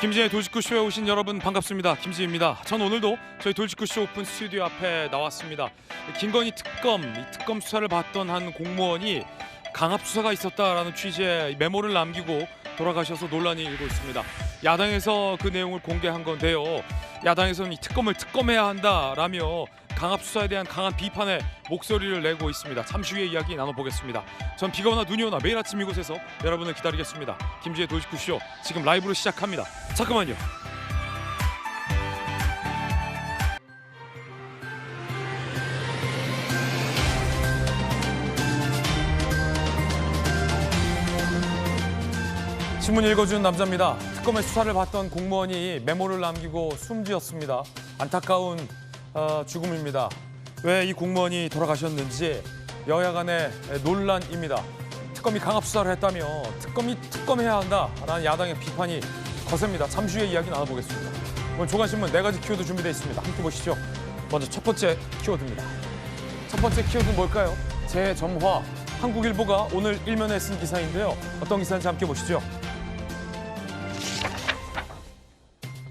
김지혜의 돌직구쇼에 오신 여러분 반갑습니다. 김지혜입니다. 전 오늘도 저희 돌직구쇼 오픈 스튜디오 앞에 나왔습니다. 김건희 특검, 이 특검 수사를 받던 한 공무원이 강압 수사가 있었다라는 취지의 메모를 남기고 돌아가셔서 논란이 일고 있습니다. 야당에서 그 내용을 공개한 건데요. 야당에서는 이 특검을 특검해야 한다라며 강압 수사에 대한 강한 비판의 목소리를 내고 있습니다. 잠시 후에 이야기 나눠보겠습니다. 전 비가 오나 눈이 오나 매일 아침 이곳에서 여러분을 기다리겠습니다. 김지혜 돌직구쇼 지금 라이브로 시작합니다. 잠깐만요. 신문 읽어주는 남자입니다. 특검의 수사를 받던 공무원이 메모를 남기고 숨지었습니다. 안타까운 죽음입니다. 왜 이 공무원이 돌아가셨는지 여야 간의 논란입니다. 특검이 강압 수사를 했다며 특검이 특검해야 한다라는 야당의 비판이 거셉니다. 잠시 후에 이야기 나눠보겠습니다. 오늘 조간신문 4가지 키워드 준비되어 있습니다. 함께 보시죠. 먼저 첫 번째 키워드입니다. 첫 번째 키워드는 뭘까요? 재점화. 한국일보가 오늘 일면에 쓴 기사인데요. 어떤 기사인지 함께 보시죠.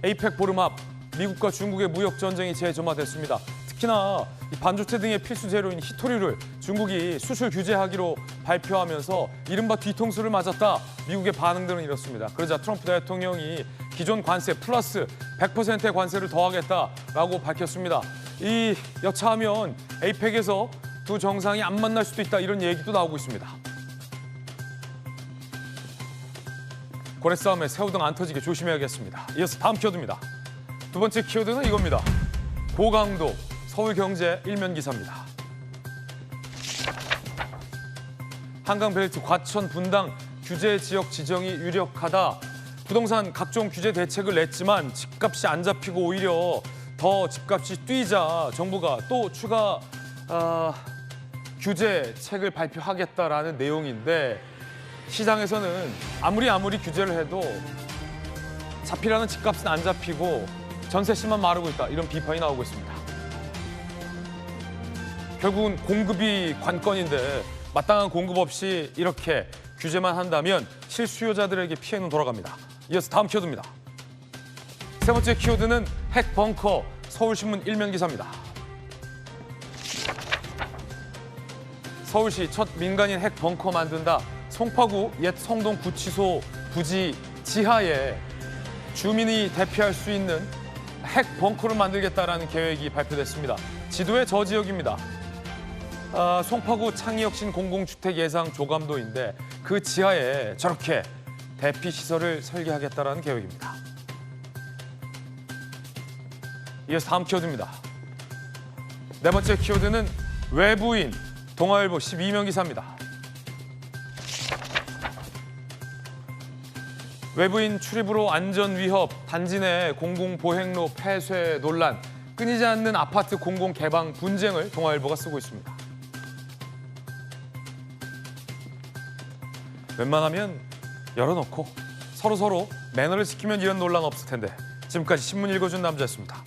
에이펙 보름 앞 미국과 중국의 무역 전쟁이 재점화됐습니다. 특히나 반도체 등의 필수 재료인 히토류를 중국이 수출 규제하기로 발표하면서 이른바 뒤통수를 맞았다. 미국의 반응들은 이렇습니다. 그러자 트럼프 대통령이 기존 관세 플러스 100%의 관세를 더하겠다라고 밝혔습니다. 이 여차하면 에이펙에서 두 정상이 안 만날 수도 있다, 이런 얘기도 나오고 있습니다. 고래 싸움에 새우 등 안 터지게 조심해야겠습니다. 이어서 다음 키워드입니다. 두 번째 키워드는 이겁니다. 고강도 서울경제 일면 기사입니다. 한강벨트 과천 분당 규제 지역 지정이 유력하다. 부동산 각종 규제 대책을 냈지만 집값이 안 잡히고 오히려 더 집값이 뛰자 정부가 또 추가 규제책을 발표하겠다라는 내용인데, 시장에서는 아무리 규제를 해도 잡히라는 집값은 안 잡히고 전세시만 마르고 있다, 이런 비판이 나오고 있습니다. 결국은 공급이 관건인데 마땅한 공급 없이 이렇게 규제만 한다면 실수요자들에게 피해는 돌아갑니다. 이어서 다음 키워드입니다. 세 번째 키워드는 핵벙커, 서울신문 일면 기사입니다. 서울시 첫 민간인 핵벙커 만든다. 송파구 옛 성동구치소 부지 지하에 주민이 대피할 수 있는 핵벙커를 만들겠다라는 계획이 발표됐습니다. 지도의 저 지역입니다. 송파구 창의혁신 공공주택 예상 조감도인데 그 지하에 저렇게 대피시설을 설계하겠다라는 계획입니다. 이어서 다음 키워드입니다. 네 번째 키워드는 외부인, 동아일보 12면 기사입니다. 외부인 출입으로 안전 위협, 단지 내 공공보행로 폐쇄 논란, 끊이지 않는 아파트 공공 개방 분쟁을 동아일보가 쓰고 있습니다. 웬만하면 열어놓고 서로 매너를 지키면 이런 논란 없을 텐데. 지금까지 신문 읽어준 남자였습니다.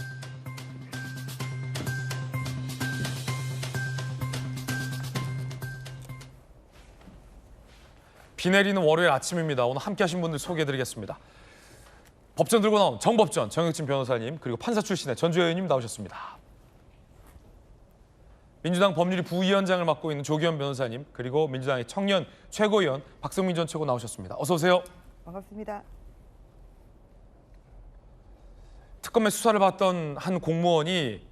비 내리는 월요일 아침입니다. 오늘 함께 하신 분들 소개해드리겠습니다. 법전 들고 나온 정법전 정혁진 변호사님, 그리고 판사 출신의 전주혜 의원님 나오셨습니다. 민주당 법률위 부위원장을 맡고 있는 조기현 변호사님, 그리고 민주당의 청년 최고위원 박성민 전 최고 나오셨습니다. 어서 오세요. 반갑습니다. 특검의 수사를 받던 한 공무원이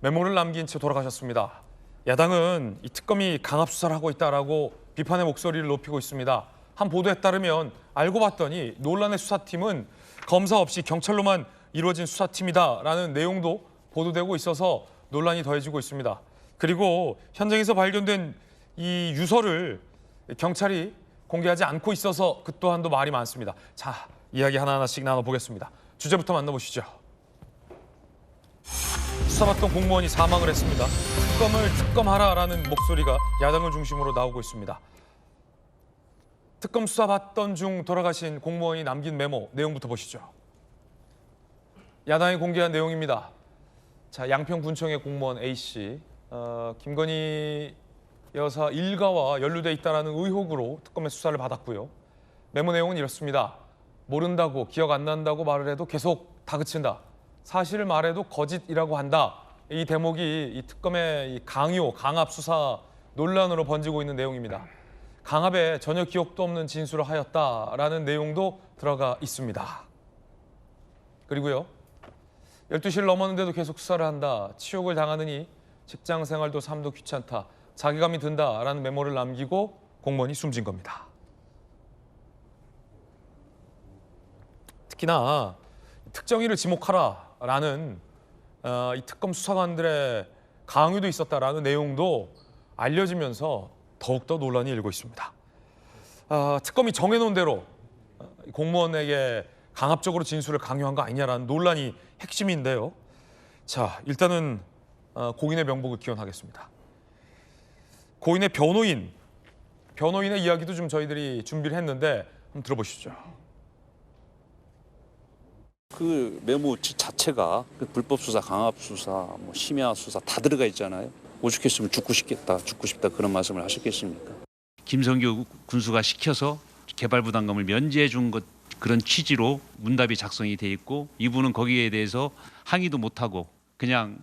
메모를 남긴 채 돌아가셨습니다. 야당은 이 특검이 강압 수사를 하고 있다라고 비판의 목소리를 높이고 있습니다. 한 보도에 따르면 알고 봤더니 논란의 수사팀은 검사 없이 경찰로만 이루어진 수사팀이다라는 내용도 보도되고 있어서 논란이 더해지고 있습니다. 그리고 현장에서 발견된 이 유서를 경찰이 공개하지 않고 있어서 그 또한도 말이 많습니다. 자, 이야기 하나하나씩 나눠보겠습니다. 주제부터 만나보시죠. 수사받던 공무원이 사망을 했습니다. 특검을 특검하라라는 목소리가 야당을 중심으로 나오고 있습니다. 특검 수사받던 중 돌아가신 공무원이 남긴 메모 내용부터 보시죠. 야당이 공개한 내용입니다. 자, 양평군청의 공무원 A씨, 김건희 여사 일가와 연루돼 있다는 의혹으로 특검의 수사를 받았고요. 메모 내용은 이렇습니다. 모른다고 기억 안 난다고 말을 해도 계속 다그친다. 사실을 말해도 거짓이라고 한다. 이 대목이 이 특검의 이 강요, 강압 수사 논란으로 번지고 있는 내용입니다. 강압에 전혀 기억도 없는 진술을 하였다라는 내용도 들어가 있습니다. 그리고요. 12시를 넘었는데도 계속 수사를 한다. 치욕을 당하느니 직장 생활도 삶도 귀찮다. 자괴감이 든다라는 메모를 남기고 공무원이 숨진 겁니다. 특히나 특정인을 지목하라라는 이 특검 수사관들의 강요도 있었다라는 내용도 알려지면서 더욱더 논란이 일고 있습니다. 특검이 정해놓은 대로 공무원에게 강압적으로 진술을 강요한 거 아니냐라는 논란이 핵심인데요. 자, 일단은 고인의 명복을 기원하겠습니다. 고인의 변호인의 이야기도 좀 저희들이 준비를 했는데 한번 들어보시죠. 그 메모 자체가 그 불법 수사, 강압 수사, 뭐 심야 수사 다 들어가 있잖아요. 오죽했으면 죽고 싶다 그런 말씀을 하셨겠습니까? 김성규 군수가 시켜서 개발 부담금을 면제해 준 것 그런 취지로 문답이 작성이 돼 있고 이분은 거기에 대해서 항의도 못 하고 그냥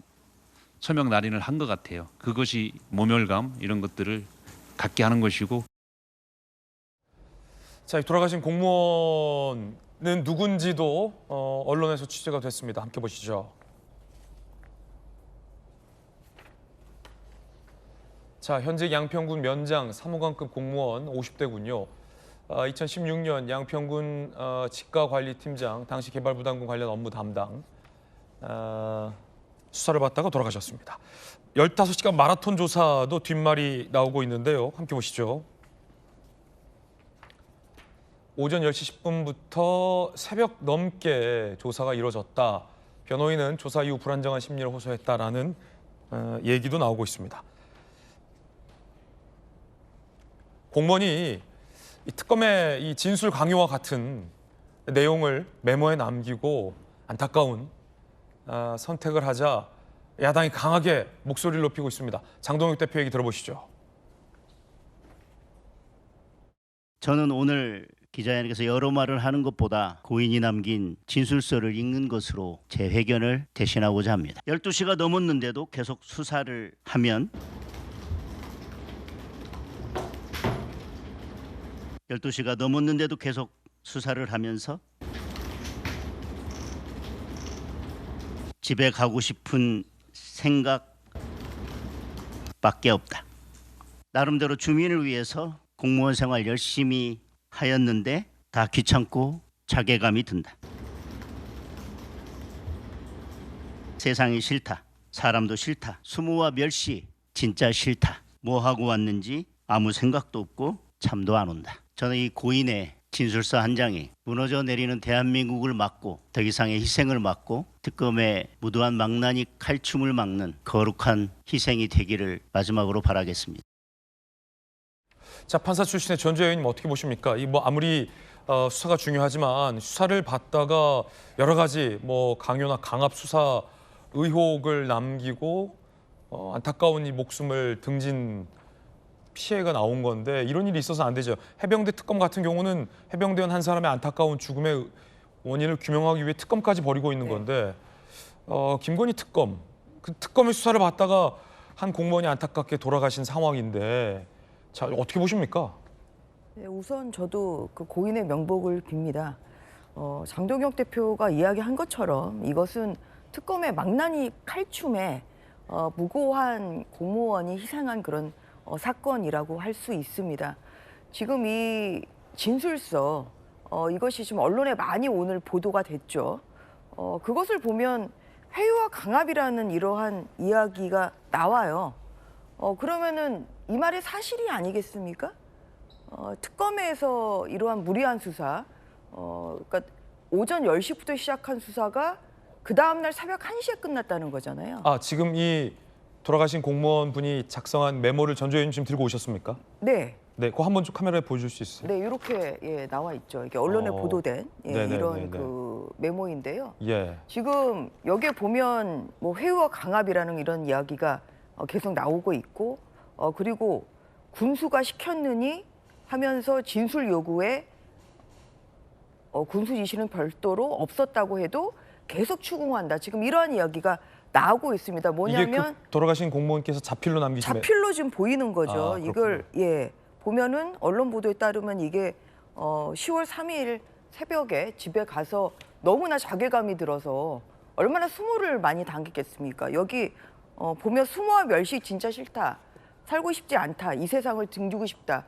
서명 날인을 한 것 같아요. 그것이 모멸감 이런 것들을 갖게 하는 것이고. 자, 돌아가신 공무원은 누군지도 언론에서 취재가 됐습니다. 함께 보시죠. 자, 현재 양평군 면장 사무관급 공무원 50대군요. 2016년 양평군 직가관리팀장, 당시 개발부담금 관련 업무 담당 수사를 받다가 돌아가셨습니다. 15시간 마라톤 조사도 뒷말이 나오고 있는데요. 함께 보시죠. 오전 10시 10분부터 새벽 넘게 조사가 이루어졌다. 변호인은 조사 이후 불안정한 심리를 호소했다라는 얘기도 나오고 있습니다. 공무원이 이 특검의 이 진술 강요와 같은 내용을 메모에 남기고 안타까운 선택을 하자 야당이 강하게 목소리를 높이고 있습니다. 장동혁 대표 얘기 들어보시죠. 저는 오늘 기자회견에서 여러 말을 하는 것보다 고인이 남긴 진술서를 읽는 것으로 제 회견을 대신하고자 합니다. 12시가 넘었는데도 계속 수사를 하면 12시가 넘었는데도 계속 수사를 하면서 집에 가고 싶은 생각밖에 없다. 나름대로 주민을 위해서 공무원 생활 열심히 하였는데 다 귀찮고 자괴감이 든다. 세상이 싫다. 사람도 싫다. 수모와 멸시 진짜 싫다. 뭐 하고 왔는지 아무 생각도 없고 잠도 안 온다. 저는 이 고인의 진술서 한 장이 무너져 내리는 대한민국을 막고 더 이상의 희생을 막고 특검의 무도한 망나니 칼춤을 막는 거룩한 희생이 되기를 마지막으로 바라겠습니다. 자, 판사 출신의 전주혜 의원님 어떻게 보십니까? 이 뭐 아무리 수사가 중요하지만 수사를 받다가 여러 가지 뭐 강요나 강압 수사 의혹을 남기고 안타까운 이 목숨을 등진 피해가 나온 건데 이런 일이 있어서 안 되죠. 해병대 특검 같은 경우는 해병대원 한 사람의 안타까운 죽음의 원인을 규명하기 위해 특검까지 벌이고 있는 건데 김건희 특검, 그 특검의 수사를 받다가 한 공무원이 안타깝게 돌아가신 상황인데 자, 어떻게 보십니까? 네, 우선 저도 그 고인의 명복을 빕니다. 장동혁 대표가 이야기한 것처럼 이것은 특검의 망나니 칼춤에 무고한 공무원이 희생한 그런 사건이라고 할 수 있습니다. 지금 이 진술서 이것이 지금 언론에 많이 오늘 보도가 됐죠. 그것을 보면 회유와 강압이라는 이러한 이야기가 나와요. 그러면은 이 말이 사실이 아니겠습니까? 특검에서 이러한 무리한 수사, 그러니까 오전 10시부터 시작한 수사가 그 다음날 새벽 1시에 끝났다는 거잖아요. 아, 지금 이 돌아가신 공무원분이 작성한 메모를 전주혜 의원님 지금 들고 오셨습니까? 네. 네, 그거 한번 좀 카메라에 보여줄 수 있어요? 네, 이렇게 나와 있죠. 이게 언론에 보도된 이런 네네. 그 메모인데요. 예. 지금 여기에 보면 뭐 회유와 강압이라는 이런 이야기가 계속 나오고 있고, 그리고 군수가 시켰느니 하면서 진술 요구에 군수 지시는 별도로 없었다고 해도 계속 추궁한다. 지금 이러한 이야기가 나오고 있습니다. 이게 뭐냐면 그 돌아가신 공무원께서 자필로 남기신 자필로 지금 보이는 거죠. 아, 이걸 보면은 언론 보도에 따르면 이게 10월 3일 새벽에 집에 가서 너무나 자괴감이 들어서 얼마나 수모를 많이 당겼겠습니까? 여기 보면 수모와 멸시 진짜 싫다. 살고 싶지 않다. 이 세상을 등지고 싶다.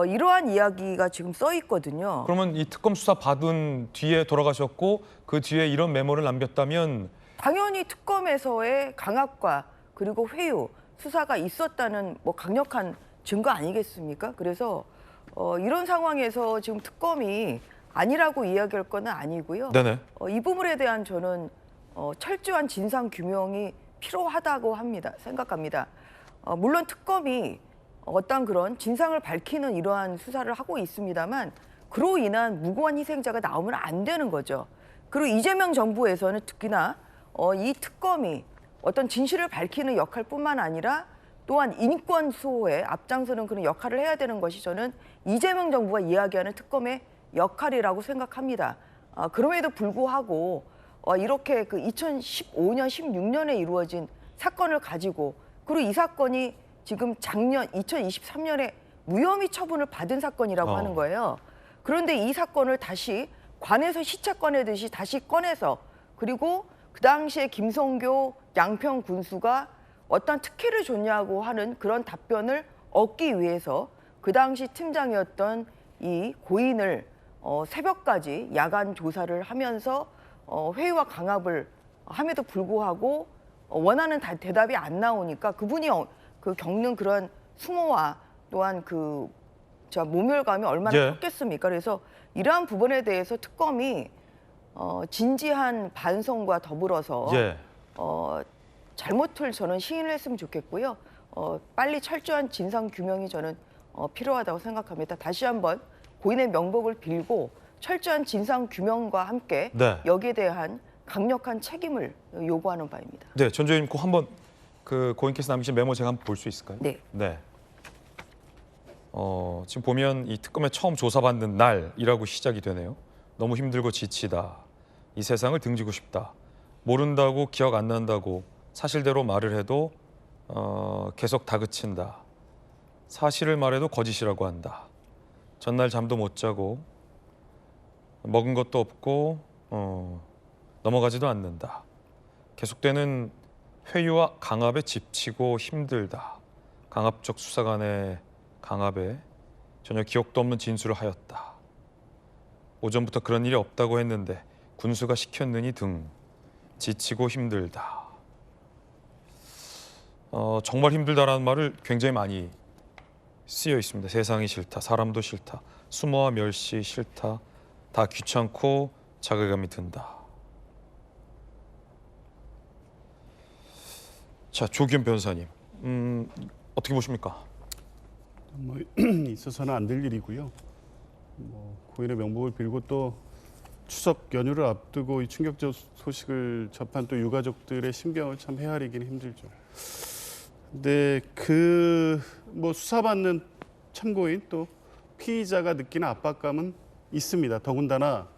이러한 이야기가 지금 써 있거든요. 그러면 이 특검 수사 받은 뒤에 돌아가셨고 그 뒤에 이런 메모를 남겼다면 당연히 특검에서의 강압과 그리고 회유, 수사가 있었다는 뭐 강력한 증거 아니겠습니까? 그래서 이런 상황에서 지금 특검이 아니라고 이야기할 건 아니고요. 네네. 이 부분에 대한 저는 철저한 진상 규명이 필요하다고 생각합니다. 물론 특검이 어떤 그런 진상을 밝히는 이러한 수사를 하고 있습니다만 그로 인한 무고한 희생자가 나오면 안 되는 거죠. 그리고 이재명 정부에서는 특히나 이 특검이 어떤 진실을 밝히는 역할뿐만 아니라 또한 인권 수호에 앞장서는 그런 역할을 해야 되는 것이 저는 이재명 정부가 이야기하는 특검의 역할이라고 생각합니다. 그럼에도 불구하고 이렇게 그 2015년, 16년에 이루어진 사건을 가지고 그리고 이 사건이 지금 작년 2023년에 무혐의 처분을 받은 사건이라고 하는 거예요. 그런데 이 사건을 다시 관에서 시체 꺼내듯이 다시 꺼내서 그리고 그 당시에 김성교 양평 군수가 어떤 특혜를 줬냐고 하는 그런 답변을 얻기 위해서 그 당시 팀장이었던 이 고인을 새벽까지 야간 조사를 하면서 회유와 강압을 함에도 불구하고 원하는 대답이 안 나오니까 그분이 그 겪는 그런 수모와 또한 그 모멸감이 얼마나 컸겠습니까? 그래서 이러한 부분에 대해서 특검이 진지한 반성과 더불어서 잘못을 저는 시인을 했으면 좋겠고요. 빨리 철저한 진상 규명이 저는 필요하다고 생각합니다. 다시 한번 고인의 명복을 빌고 철저한 진상 규명과 함께 여기에 대한 강력한 책임을 요구하는 바입니다. 네, 전 의원님 꼭 한번 그 고인께서 남기신 메모 제가 한번 볼 수 있을까요? 네. 네. 지금 보면 이 특검에 처음 조사받는 날이라고 시작이 되네요. 너무 힘들고 지치다. 이 세상을 등지고 싶다. 모른다고 기억 안 난다고 사실대로 말을 해도 계속 다그친다. 사실을 말해도 거짓이라고 한다. 전날 잠도 못 자고 먹은 것도 없고 넘어가지도 않는다. 계속되는 회유와 강압에 지치고 힘들다. 강압적 수사관의 강압에 전혀 기억도 없는 진술을 하였다. 오전부터 그런 일이 없다고 했는데 군수가 시켰느니 등 지치고 힘들다. 정말 힘들다라는 말을 굉장히 많이 쓰여 있습니다. 세상이 싫다, 사람도 싫다, 수모와 멸시 싫다, 다 귀찮고 자괴감이 든다. 자, 조기현 변호사님, 어떻게 보십니까? 뭐 있어서는 안 될 일이고요. 고인의 명복을 빌고 또 추석 연휴를 앞두고 이 충격적 소식을 접한 또 유가족들의 심경을 참 헤아리기는 힘들죠. 근데 뭐 수사받는 참고인 또 피의자가 느끼는 압박감은 있습니다. 더군다나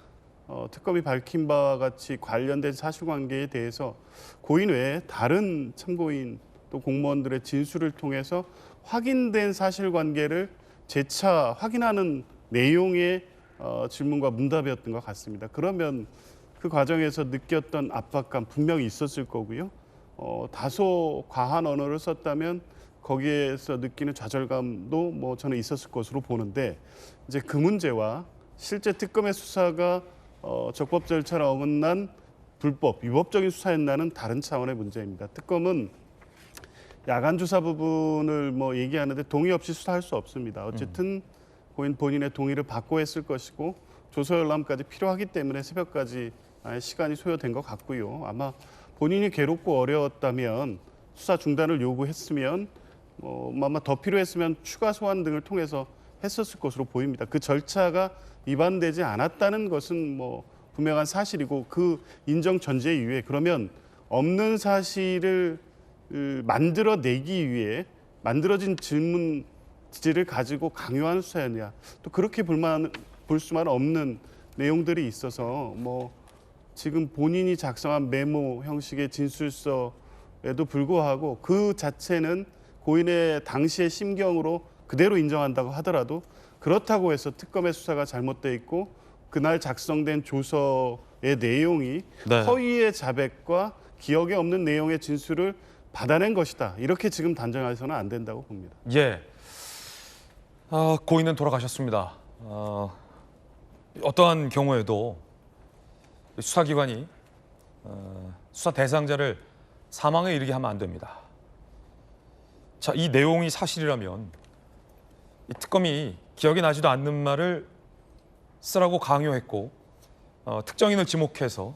특검이 밝힌 바와 같이 관련된 사실관계에 대해서 고인 외에 다른 참고인 또 공무원들의 진술을 통해서 확인된 사실관계를 재차 확인하는 내용의 질문과 문답이었던 것 같습니다. 그러면 그 과정에서 느꼈던 압박감 분명히 있었을 거고요. 다소 과한 언어를 썼다면 거기에서 느끼는 좌절감도 뭐 저는 있었을 것으로 보는데 이제 그 문제와 실제 특검의 수사가 적법 절차를 어긋난 불법, 위법적인 수사였나는 다른 차원의 문제입니다. 특검은 야간 조사 부분을 뭐 얘기하는데 동의 없이 수사할 수 없습니다. 어쨌든 고인 본인의 동의를 받고 했을 것이고 조서 열람까지 필요하기 때문에 새벽까지 시간이 소요된 것 같고요. 아마 본인이 괴롭고 어려웠다면 수사 중단을 요구했으면 아마 더 필요했으면 추가 소환 등을 통해서 했었을 것으로 보입니다. 그 절차가 위반되지 않았다는 것은 뭐 분명한 사실이고 그 인정 전제 이후에 그러면 없는 사실을 만들어내기 위해 만들어진 질문지를 가지고 강요하는 수사였냐. 또 그렇게 볼 수만 없는 내용들이 있어서 뭐 지금 본인이 작성한 메모 형식의 진술서에도 불구하고 그 자체는 고인의 당시의 심경으로 그대로 인정한다고 하더라도 그렇다고 해서 특검의 수사가 잘못돼 있고 그날 작성된 조서의 내용이 네. 허위의 자백과 기억에 없는 내용의 진술을 받아낸 것이다. 이렇게 지금 단정해서는 안 된다고 봅니다. 예. 고인은 돌아가셨습니다. 어떠한 경우에도 수사기관이 수사 대상자를 사망에 이르게 하면 안 됩니다. 자, 이 내용이 사실이라면 이 특검이 기억이 나지도 않는 말을 쓰라고 강요했고 특정인을 지목해서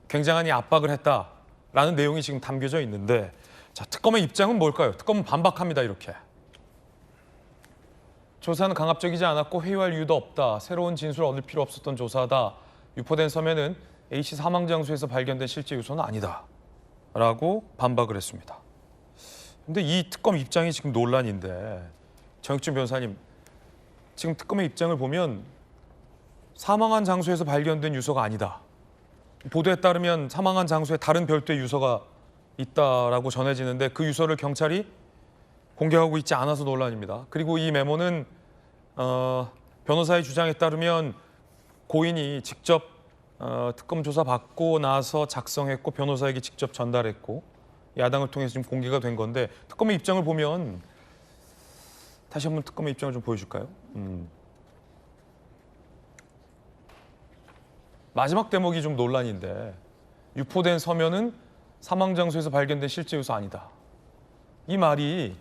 굉장한 이 압박을 했다라는 내용이 지금 담겨져 있는데, 자, 특검의 입장은 뭘까요? 특검은 반박합니다. 이렇게. 조사는 강압적이지 않았고 회유할 이유도 없다. 새로운 진술을 얻을 필요 없었던 조사다. 유포된 서면은 A씨 사망 장소에서 발견된 실제 유서는 아니다. 라고 반박을 했습니다. 근데 이 특검 입장이 지금 논란인데, 정혁준 변호사님, 지금 특검의 입장을 보면 사망한 장소에서 발견된 유서가 아니다. 보도에 따르면 사망한 장소에 다른 별도의 유서가 있다라고 전해지는데 그 유서를 경찰이 공개하고 있지 않아서 논란입니다. 그리고 이 메모는 변호사의 주장에 따르면 고인이 직접 특검 조사 받고 나서 작성했고 변호사에게 직접 전달했고 야당을 통해서 지금 공개가 된 건데, 특검의 입장을 보면 다시 한번 특검의 입장을 좀 보여줄까요? 마지막 대목이 좀 논란인데, 유포된 서면은 사망 장소에서 발견된 실제 유서 아니다. 이 말이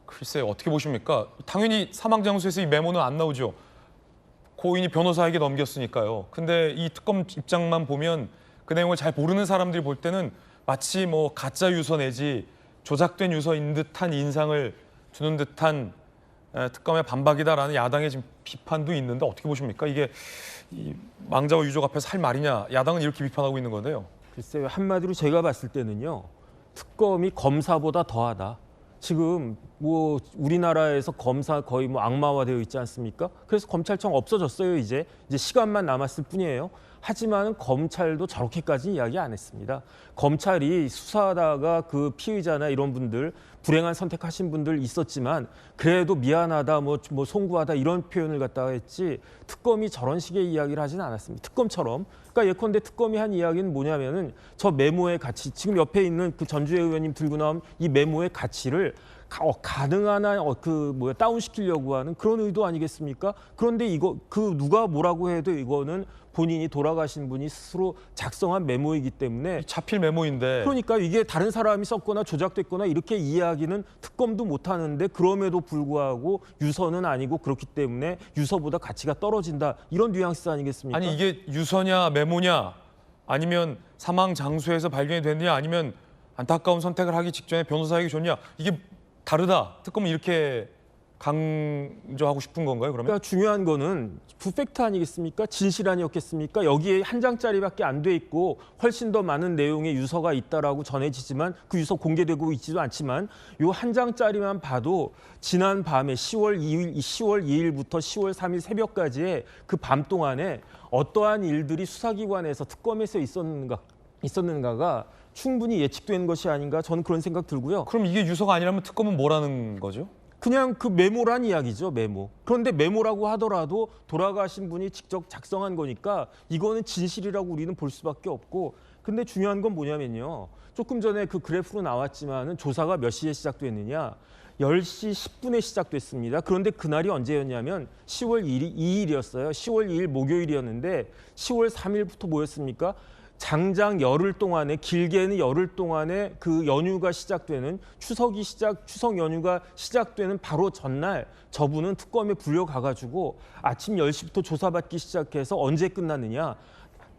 글쎄 어떻게 보십니까? 당연히 사망 장소에서 이 메모는 안 나오죠. 고인이 변호사에게 넘겼으니까요. 근데 이 특검 입장만 보면 그 내용을 잘 모르는 사람들이 볼 때는 마치 뭐 가짜 유서 내지 조작된 유서인 듯한 인상을 주는 듯한 특검의 반박이다라는 야당의 지금 비판도 있는데, 어떻게 보십니까? 이게 이 망자와 유족 앞에서 할 말이냐? 야당은 이렇게 비판하고 있는 건데요. 글쎄요, 한마디로 제가 봤을 때는요, 특검이 검사보다 더하다. 지금 뭐 우리나라에서 검사 거의 뭐 악마화되어 있지 않습니까? 그래서 검찰청 없어졌어요. 이제 시간만 남았을 뿐이에요. 하지만 검찰도 저렇게까지 이야기 안 했습니다. 검찰이 수사하다가 그 피의자나 이런 분들, 불행한 선택하신 분들 있었지만 그래도 미안하다, 뭐 송구하다 이런 표현을 갖다가 했지, 특검이 저런 식의 이야기를 하지는 않았습니다. 특검처럼. 그러니까 예컨대 특검이 한 이야기는 뭐냐면은 저 메모의 가치, 지금 옆에 있는 그 전주혜 의원님 들고 나온 이 메모의 가치를 가능한 한 다운시키려고 하는 그런 의도 아니겠습니까? 그런데 이거 누가 뭐라고 해도 이거는 본인이 돌아가신 분이 스스로 작성한 메모이기 때문에 자필 메모인데. 그러니까 이게 다른 사람이 썼거나 조작됐거나 이렇게 이야기는 특검도 못 하는데, 그럼에도 불구하고 유서는 아니고 그렇기 때문에 유서보다 가치가 떨어진다, 이런 뉘앙스 아니겠습니까? 아니 이게 유서냐 메모냐, 아니면 사망 장소에서 발견이 됐냐, 아니면 안타까운 선택을 하기 직전에 변호사에게 줬냐, 이게 다르다. 특검은 이렇게 강조하고 싶은 건가요, 그러면? 그러니까 중요한 거는 팩트 아니겠습니까? 진실 아니었겠습니까? 여기에 한 장짜리밖에 안 돼 있고 훨씬 더 많은 내용의 유서가 있다라고 전해지지만 그 유서 공개되고 있지도 않지만 요 한 장짜리만 봐도 지난 밤에 10월 2일부터 10월 3일 새벽까지의 그 밤 동안에 어떠한 일들이 수사기관에서 특검에서 있었는가가 충분히 예측된 것이 아닌가, 저는 그런 생각 들고요. 그럼 이게 유서가 아니라면 특검은 뭐라는 거죠? 그냥 그 메모란 이야기죠, 메모. 그런데 메모라고 하더라도 돌아가신 분이 직접 작성한 거니까 이거는 진실이라고 우리는 볼 수밖에 없고, 근데 중요한 건 뭐냐면요, 조금 전에 그 그래프로 나왔지만은 조사가 몇 시에 시작됐느냐, 10시 10분에 시작됐습니다. 그런데 그날이 언제였냐면 10월 2일이었어요. 10월 2일 목요일이었는데 10월 3일부터 뭐였습니까? 장장 열흘 동안에, 길게는 열흘 동안에 그 연휴가 시작되는 추석 연휴가 시작되는 바로 전날 저분은 특검에 불려가가지고 아침 10시부터 조사받기 시작해서 언제 끝났느냐,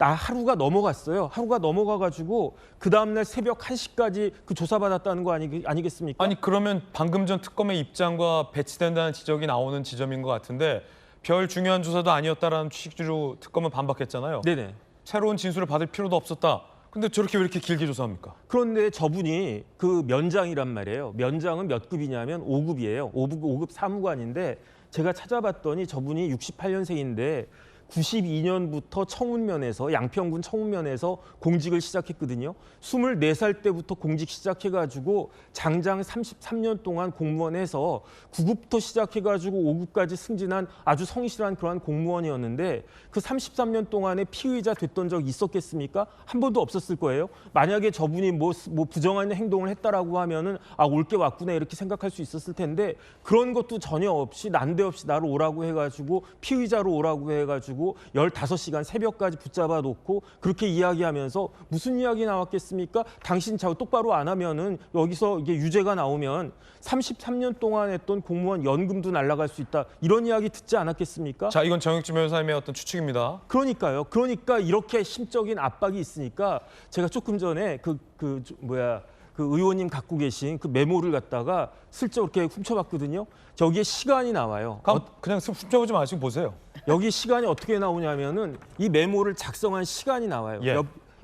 하루가 넘어갔어요. 하루가 넘어가가지고 그 다음날 새벽 1시까지 그 조사받았다는 거 아니겠습니까? 아니 그러면 방금 전 특검의 입장과 배치된다는 지적이 나오는 지점인 것 같은데, 별 중요한 조사도 아니었다라는 취지로 특검은 반박했잖아요. 네네. 새로운 진술을 받을 필요도 없었다. 근데 저렇게 왜 이렇게 길게 조사합니까? 그런데 저분이 그 면장이란 말이에요. 면장은 몇 급이냐면 5급이에요. 5급 사무관인데 제가 찾아봤더니 저분이 68년생인데 92년부터 청운면에서 양평군 청운면에서 공직을 시작했거든요. 24살 때부터 공직 시작해가지고 장장 33년 동안 공무원해서 9급부터 시작해가지고 5급까지 승진한 아주 성실한 그러한 공무원이었는데 그 33년 동안에 피의자 됐던 적 있었겠습니까? 한 번도 없었을 거예요. 만약에 저분이 뭐 부정한 행동을 했다라고 하면은 올 게 왔구나 이렇게 생각할 수 있었을 텐데 그런 것도 전혀 없이 난데없이 나를 오라고 해가지고 피의자로 오라고 해가지고 15시간 새벽까지 붙잡아 놓고 그렇게 이야기하면서 무슨 이야기 나왔겠습니까? 당신 똑바로 안 하면은 여기서 이게 유죄가 나오면 33년 동안 했던 공무원 연금도 날아갈 수 있다. 이런 이야기 듣지 않았겠습니까? 자, 이건 정혁진 변호사님의 어떤 추측입니다. 그러니까요. 그러니까 이렇게 심적인 압박이 있으니까 제가 조금 전에 그 의원님 갖고 계신 그 메모를 갖다가 슬쩍 이렇게 훔쳐봤거든요. 저기에 시간이 나와요. 그냥 훔쳐보지 마시고 보세요. 여기 시간이 어떻게 나오냐면은 이 메모를 작성한 시간이 나와요. 예.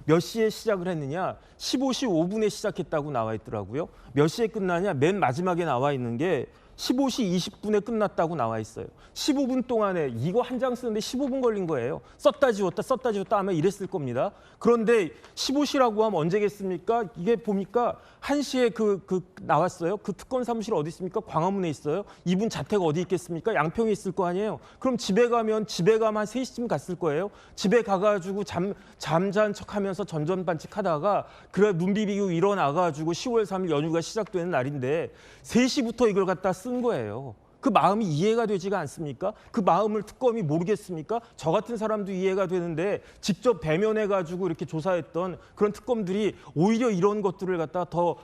몇 시에 시작을 했느냐? 15시 5분에 시작했다고 나와 있더라고요. 몇 시에 끝나냐? 맨 마지막에 나와 있는 게 15시 20분에 끝났다고 나와 있어요. 15분 동안에 이거 한 장 쓰는데 15분 걸린 거예요. 썼다 지웠다 아마 이랬을 겁니다. 그런데 15시라고 하면 언제겠습니까? 이게 보니까 1시에 나왔어요. 그 특검 사무실 어디 있습니까? 광화문에 있어요. 이분 자택 어디 있겠습니까? 양평에 있을 거 아니에요. 그럼 집에 가면 한 3시쯤 갔을 거예요. 집에 가가지고 잠잔 척하면서 전전반칙하다가 그래 눈 비비고 일어나가지고 10월 3일 연휴가 시작되는 날인데 3시부터 이걸 갖다 쓴 거예요. 그 마음이 이해가 되지가 않습니까? 그 마음을 특검이 모르겠습니까? 저 같은 사람도 이해가 되는데 직접 대면해가지고 이렇게 조사했던 그런 특검들이 오히려 이런 것들을 갖다 더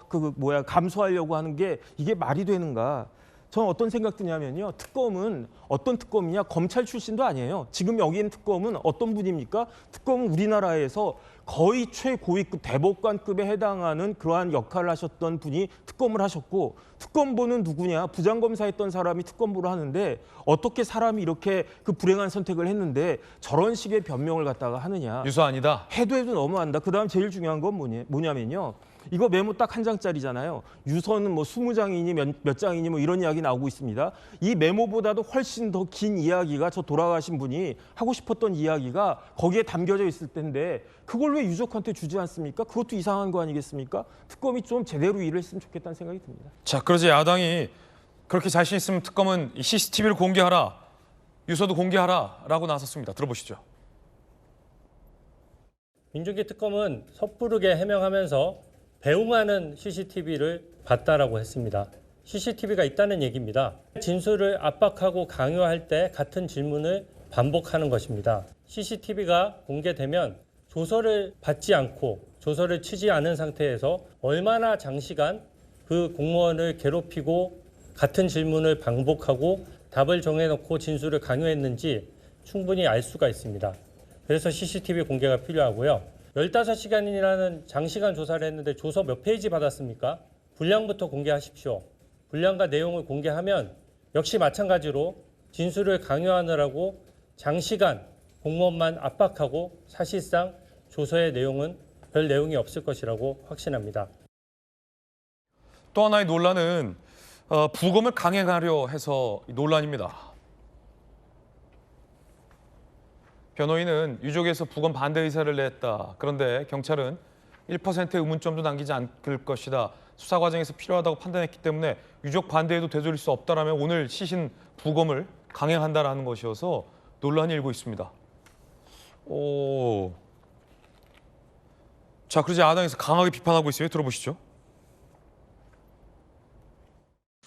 감수하려고 하는 게 이게 말이 되는가? 저는 어떤 생각 드냐면요. 특검은 어떤 특검이냐? 검찰 출신도 아니에요. 지금 여기 있는 특검은 어떤 분입니까? 특검은 우리나라에서 거의 최고위급 대법관급에 해당하는 그러한 역할을 하셨던 분이 특검을 하셨고 특검보는 누구냐? 부장검사했던 사람이 특검보를 하는데 어떻게 사람이 이렇게 그 불행한 선택을 했는데 저런 식의 변명을 갖다가 하느냐? 유서 아니다. 해도 너무한다. 그다음 제일 중요한 건 뭐냐면요. 이거 메모 딱 한 장짜리잖아요. 유서는 20장이니 몇 장이니 이런 이야기 나오고 있습니다. 이 메모보다도 훨씬 더 긴 이야기가 저 돌아가신 분이 하고 싶었던 이야기가 거기에 담겨져 있을 텐데 그걸 왜 유족한테 주지 않습니까? 그것도 이상한 거 아니겠습니까? 특검이 좀 제대로 일을 했으면 좋겠다는 생각이 듭니다. 자, 그러자 야당이 그렇게 자신 있으면 특검은 이 CCTV를 공개하라, 유서도 공개하라라고 나섰습니다. 들어보시죠. 민중기 특검은 섣부르게 해명하면서 배웅하는 CCTV를 봤다라고 했습니다. CCTV가 있다는 얘기입니다. 진술을 압박하고 강요할 때 같은 질문을 반복하는 것입니다. CCTV가 공개되면 조서를 받지 않고 조서를 치지 않은 상태에서 얼마나 장시간 그 공무원을 괴롭히고 같은 질문을 반복하고 답을 정해놓고 진술을 강요했는지 충분히 알 수가 있습니다. 그래서 CCTV 공개가 필요하고요. 15시간이라는 장시간 조사를 했는데 조서 몇 페이지 받았습니까? 분량부터 공개하십시오. 분량과 내용을 공개하면 역시 마찬가지로 진술을 강요하느라고 장시간 공무원만 압박하고 사실상 조서의 내용은 별 내용이 없을 것이라고 확신합니다. 또 하나의 논란은 부검을 강행하려 해서 논란입니다. 변호인은 유족에서 부검 반대 의사를 냈다. 그런데 경찰은 1%의 의문점도 남기지 않을 것이다. 수사 과정에서 필요하다고 판단했기 때문에 유족 반대에도 되돌릴 수 없다라면 오늘 시신 부검을 강행한다라는 것이어서 논란이 일고 있습니다. 자, 그러자 야당에서 강하게 비판하고 있어요. 들어보시죠.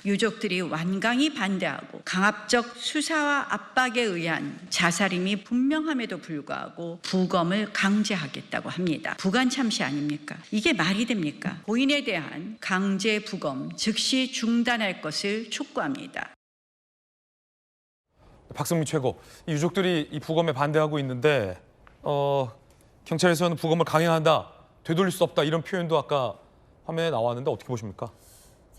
유족들이 완강히 반대하고 강압적 수사와 압박에 의한 자살임이 분명함에도 불구하고 부검을 강제하겠다고 합니다. 부관참시 아닙니까? 이게 말이 됩니까? 고인에 대한 강제 부검 즉시 중단할 것을 촉구합니다. 박성민 최고, 이 유족들이 이 부검에 반대하고 있는데 경찰에서는 부검을 강행한다, 되돌릴 수 없다 이런 표현도 아까 화면에 나왔는데 어떻게 보십니까?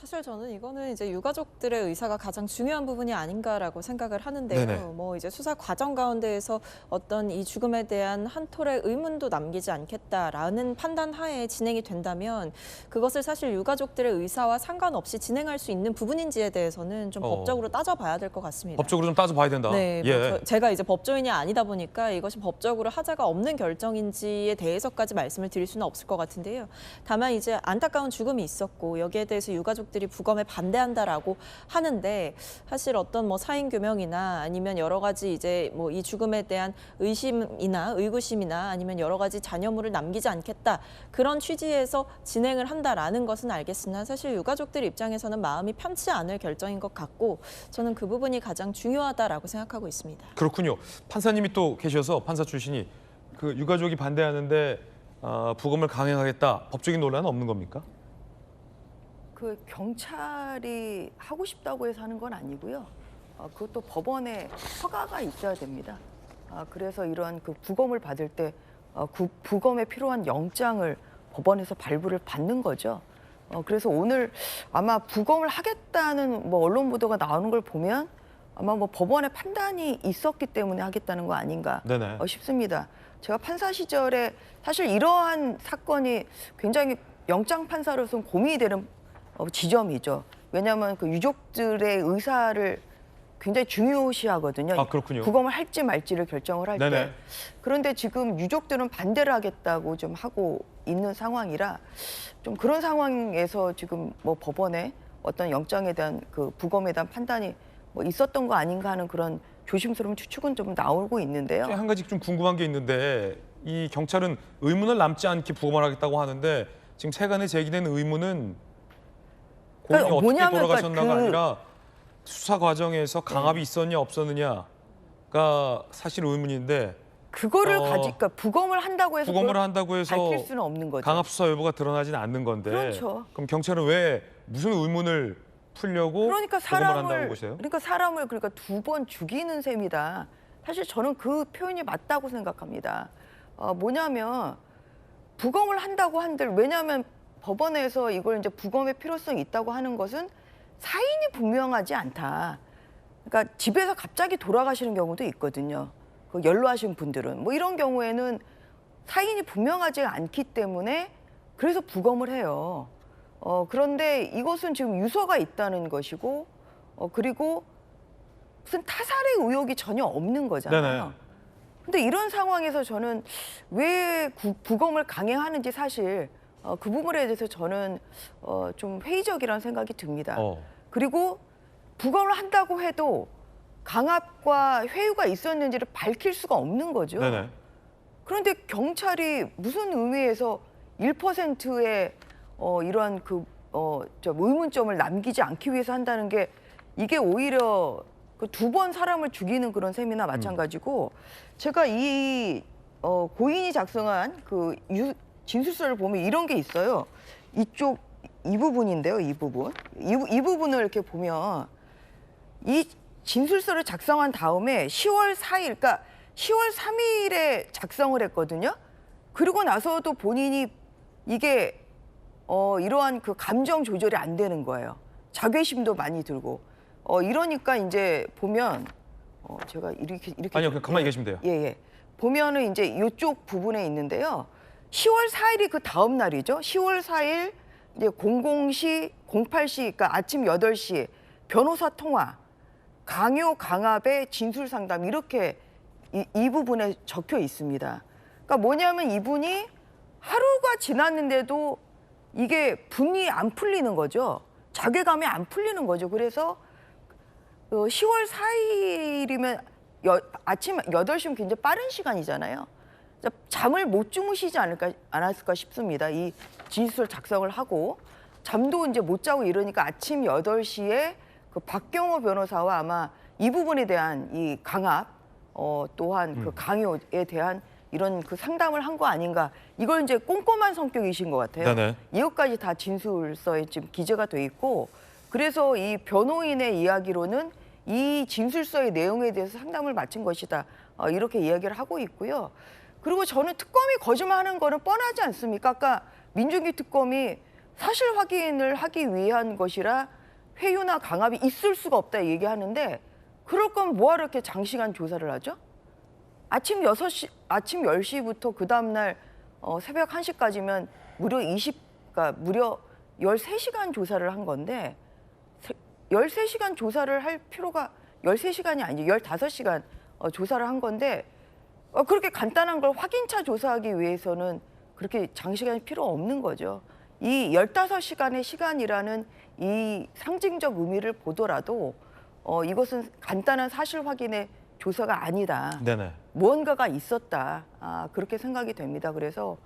사실 저는 이거는 이제 유가족들의 의사가 가장 중요한 부분이 아닌가라고 생각을 하는데요. 네네. 뭐 이제 수사 과정 가운데에서 어떤 이 죽음에 대한 한 톨의 의문도 남기지 않겠다라는 판단 하에 진행이 된다면 그것을 사실 유가족들의 의사와 상관없이 진행할 수 있는 부분인지에 대해서는 좀 법적으로 따져봐야 될 것 같습니다. 법적으로 좀 따져봐야 된다. 네, 뭐 예. 제가 이제 법조인이 아니다 보니까 이것이 법적으로 하자가 없는 결정인지에 대해서까지 말씀을 드릴 수는 없을 것 같은데요. 다만 이제 안타까운 죽음이 있었고 여기에 대해서 유가족들이 부검에 반대한다라고 하는데 사실 어떤 뭐 사인 규명이나 아니면 여러 가지 이제 뭐 이 죽음에 대한 의심이나 의구심이나 아니면 여러 가지 잔여물을 남기지 않겠다 그런 취지에서 진행을 한다라는 것은 알겠으나 사실 유가족들 입장에서는 마음이 편치 않을 결정인 것 같고 저는 그 부분이 가장 중요하다라고 생각하고 있습니다. 그렇군요. 판사님이 또 계셔서 판사 출신이 그 유가족이 반대하는데 부검을 강행하겠다. 법적인 논란은 없는 겁니까? 그 경찰이 하고 싶다고 해서 하는 건 아니고요. 그것도 법원에 허가가 있어야 됩니다. 그래서 이러한 그 부검을 받을 때 부검에 필요한 영장을 법원에서 발부를 받는 거죠. 그래서 오늘 아마 부검을 하겠다는 뭐 언론 보도가 나오는 걸 보면 아마 뭐 법원의 판단이 있었기 때문에 하겠다는 거 아닌가 네네. 싶습니다. 제가 판사 시절에 사실 이러한 사건이 굉장히 영장 판사로서는 고민이 되는 지점이죠. 왜냐하면 그 유족들의 의사를 굉장히 중요시하거든요. 아, 그렇군요. 부검을 할지 말지를 결정을 할 때. 네네. 그런데 지금 유족들은 반대를 하겠다고 좀 하고 있는 상황이라 좀 그런 상황에서 지금 뭐 법원에 어떤 영장에 대한 그 부검에 대한 판단이 뭐 있었던 거 아닌가 하는 그런 조심스러운 추측은 좀 나오고 있는데요. 한 가지 좀 궁금한 게 있는데 이 경찰은 의문을 남지 않게 부검을 하겠다고 하는데 지금 세간에 제기된 의문은 고인이 그러니까 어떻게 뭐냐면 돌아가셨나가 그- 아니라 수사 과정에서 강압이 있었냐 없었느냐가 사실 의문인데 그거를 그러니까 부검을 한다고 해서 부검을 그걸 한다고 해서 밝힐 수는 없는 거죠. 강압 수사 여부가 드러나지는 않는 건데 그렇죠. 그럼 경찰은 왜 무슨 의문을 풀려고 그러니까 부검을 한다고 보세요? 사람을 그러니까 2번 죽이는 셈이다. 사실 저는 그 표현이 맞다고 생각합니다. 뭐냐면 부검을 한다고 한들 왜냐하면 법원에서 이걸 이제 부검의 필요성이 있다고 하는 것은 사인이 분명하지 않다. 그러니까 집에서 갑자기 돌아가시는 경우도 있거든요. 그 연로하신 분들은 뭐 이런 경우에는 사인이 분명하지 않기 때문에 그래서 부검을 해요. 그런데 이것은 지금 유서가 있다는 것이고 그리고 무슨 타살의 의혹이 전혀 없는 거잖아요. 네네. 근데 이런 상황에서 저는 왜 부검을 강행하는지 사실 그 부분에 대해서 저는 좀 회의적이라는 생각이 듭니다. 그리고 부검을 한다고 해도 강압과 회유가 있었는지를 밝힐 수가 없는 거죠. 네네. 그런데 경찰이 무슨 의미에서 1%의 이러한 의문점을 남기지 않기 위해서 한다는 게 이게 오히려 그 2번 사람을 죽이는 그런 셈이나 마찬가지고 제가 이 고인이 작성한 그 진술서를 보면 이런 게 있어요. 이 부분인데요. 이 부분을 이렇게 보면 이 진술서를 작성한 다음에 10월 4일, 그러니까 10월 3일에 작성을 했거든요. 그리고 나서도 본인이 이게 이러한 그 감정 조절이 안 되는 거예요. 자괴심도 많이 들고. 이러니까 이제 보면 제가 이렇게 아니요, 그냥 가만히 계시면 돼요. 예. 보면은 이제 이쪽 부분에 있는데요. 10월 4일이 그 다음 날이죠. 10월 4일 이제 00시, 08시, 그러니까 아침 8시 변호사 통화, 강요 강압의 진술 상담 이렇게 이 부분에 적혀 있습니다. 그러니까 뭐냐면 이분이 하루가 지났는데도 이게 분이 안 풀리는 거죠. 자괴감이 안 풀리는 거죠. 그래서 10월 4일이면 아침 8시면 굉장히 빠른 시간이잖아요. 잠을 못 주무시지 않았을까 싶습니다. 이 진술을 작성을 하고 잠도 이제 못 자고 이러니까 아침 8시에 그 박경호 변호사와 아마 이 부분에 대한 이 강압 또한 그 강요에 대한 이런 그 상담을 한 거 아닌가. 이걸 이제 꼼꼼한 성격이신 것 같아요. 네네. 이것까지 다 진술서에 지금 기재가 돼 있고 그래서 이 변호인의 이야기로는 이 진술서의 내용에 대해서 상담을 마친 것이다. 이렇게 이야기를 하고 있고요. 그리고 저는 특검이 거짓말하는 거는 뻔하지 않습니까? 아까 민중기 특검이 사실 확인을 하기 위한 것이라 회유나 강압이 있을 수가 없다 얘기하는데 그럴 거면 뭐하러 이렇게 장시간 조사를 하죠? 아침 10시부터 그 다음 날 새벽 1시까지면 그러니까 무려 13시간 조사를 한 건데 13시간 조사를 할 필요가 13시간이 아니죠. 15시간 조사를 한 건데 그렇게 간단한 걸 확인차 조사하기 위해서는 그렇게 장시간이 필요 없는 거죠. 이 15시간의 시간이라는 이 상징적 의미를 보더라도 이것은 간단한 사실 확인의 조사가 아니다. 네네. 무언가가 있었다. 그렇게 생각이 됩니다. 그래서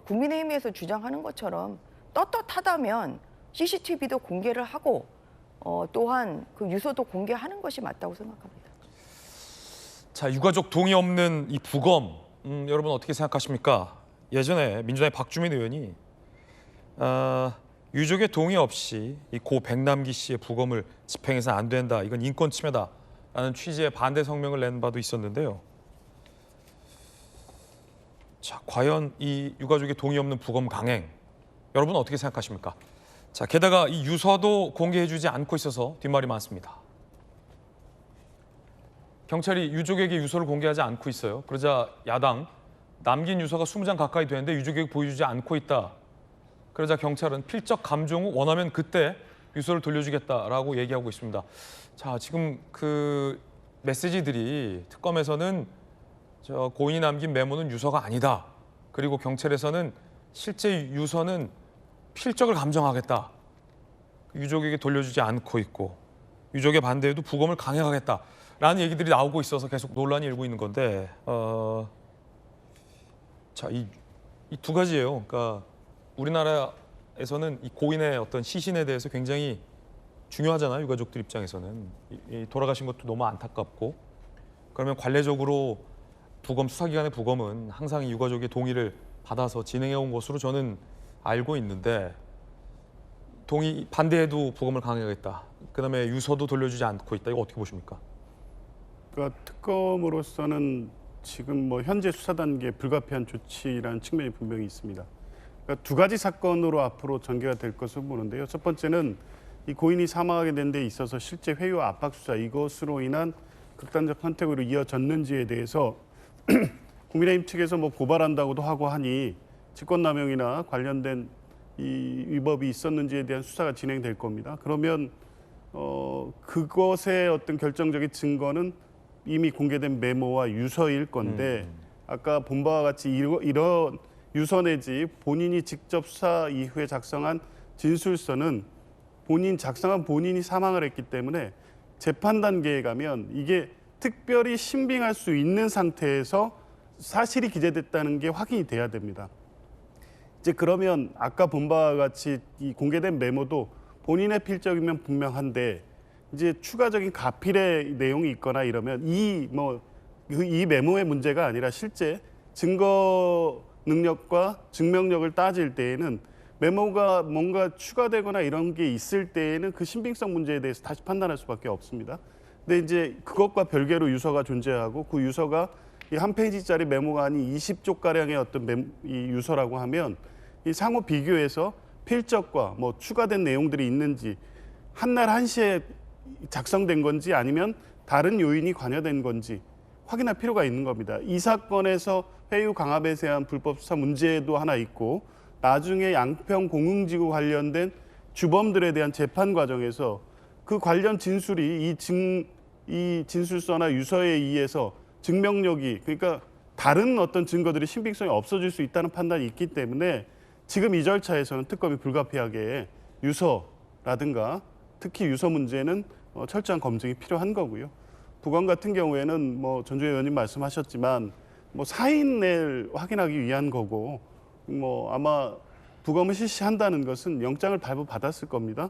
국민의힘에서 주장하는 것처럼 떳떳하다면 CCTV도 공개를 하고 또한 그 유서도 공개하는 것이 맞다고 생각합니다. 자, 유가족 동의 없는 이 부검, 여러분 어떻게 생각하십니까? 예전에 민주당의 박주민 의원이 유족의 동의 없이 이 고 백남기 씨의 부검을 집행해서는 안 된다. 이건 인권 침해다라는 취지의 반대 성명을 낸 바도 있었는데요. 자, 과연 이 유가족의 동의 없는 부검 강행, 여러분 어떻게 생각하십니까? 자, 게다가 이 유서도 공개해주지 않고 있어서 뒷말이 많습니다. 경찰이 유족에게 유서를 공개하지 않고 있어요. 그러자 야당, 남긴 유서가 20장 가까이 되는데 유족에게 보여주지 않고 있다. 그러자 경찰은 필적 감정 후 원하면 그때 유서를 돌려주겠다라고 얘기하고 있습니다. 자, 지금 그 메시지들이 특검에서는 고인이 남긴 메모는 유서가 아니다. 그리고 경찰에서는 실제 유서는 필적을 감정하겠다. 유족에게 돌려주지 않고 있고 유족의 반대에도 부검을 강행하겠다라는 얘기들이 나오고 있어서 계속 논란이 일고 있는 건데 자, 이 두 가지예요. 그러니까 우리나라에서는 이 고인의 어떤 시신에 대해서 굉장히 중요하잖아요. 유가족들 입장에서는 이 돌아가신 것도 너무 안타깝고 그러면 관례적으로 부검 수사기관의 부검은 항상 이 유가족의 동의를 받아서 진행해 온 것으로 저는 알고 있는데 반대에도 부검을 강행하겠다. 그다음에 유서도 돌려주지 않고 있다. 이거 어떻게 보십니까? 그러니까 특검으로서는 지금 뭐 현재 수사 단계 불가피한 조치라는 측면이 분명히 있습니다. 그러니까 두 가지 사건으로 앞으로 전개가 될 것으로 보는데요. 첫 번째는 이 고인이 사망하게 된 데 있어서 실제 회유와 압박 수사 이것으로 인한 극단적 선택으로 이어졌는지에 대해서 국민의힘 측에서 뭐 고발한다고도 하고 하니 직권남용이나 관련된 이 위법이 있었는지에 대한 수사가 진행될 겁니다. 그러면 그것의 어떤 결정적인 증거는 이미 공개된 메모와 유서일 건데 아까 본 바와 같이 이런 유서 내지 본인이 직접 수사 이후에 작성한 진술서는 작성한 본인이 사망을 했기 때문에 재판 단계에 가면 이게 특별히 신빙할 수 있는 상태에서 사실이 기재됐다는 게 확인이 돼야 됩니다. 이제 그러면 아까 본 바와 같이 이 공개된 메모도 본인의 필적이면 분명한데 이제 추가적인 가필의 내용이 있거나 이러면 이 메모의 문제가 아니라 실제 증거 능력과 증명력을 따질 때에는 메모가 뭔가 추가되거나 이런 게 있을 때에는 그 신빙성 문제에 대해서 다시 판단할 수밖에 없습니다. 근데 이제 그것과 별개로 유서가 존재하고 그 유서가 이 한 페이지짜리 메모가 아닌 20쪽 가량의 어떤 이 유서라고 하면 이 상호 비교해서 필적과 뭐 추가된 내용들이 있는지 한날 한시에 작성된 건지 아니면 다른 요인이 관여된 건지 확인할 필요가 있는 겁니다. 이 사건에서 회유 강압에 대한 불법 수사 문제도 하나 있고 나중에 양평 공흥지구 관련된 주범들에 대한 재판 과정에서 그 관련 진술이 이 진술서나 유서에 의해서 증명력이 그러니까 다른 어떤 증거들이 신빙성이 없어질 수 있다는 판단이 있기 때문에 지금 이 절차에서는 특검이 불가피하게 유서라든가 특히 유서 문제는 철저한 검증이 필요한 거고요. 부검 같은 경우에는 뭐 전주혜 의원님 말씀하셨지만 뭐 사인을 확인하기 위한 거고 뭐 아마 부검을 실시한다는 것은 영장을 발부받았을 겁니다.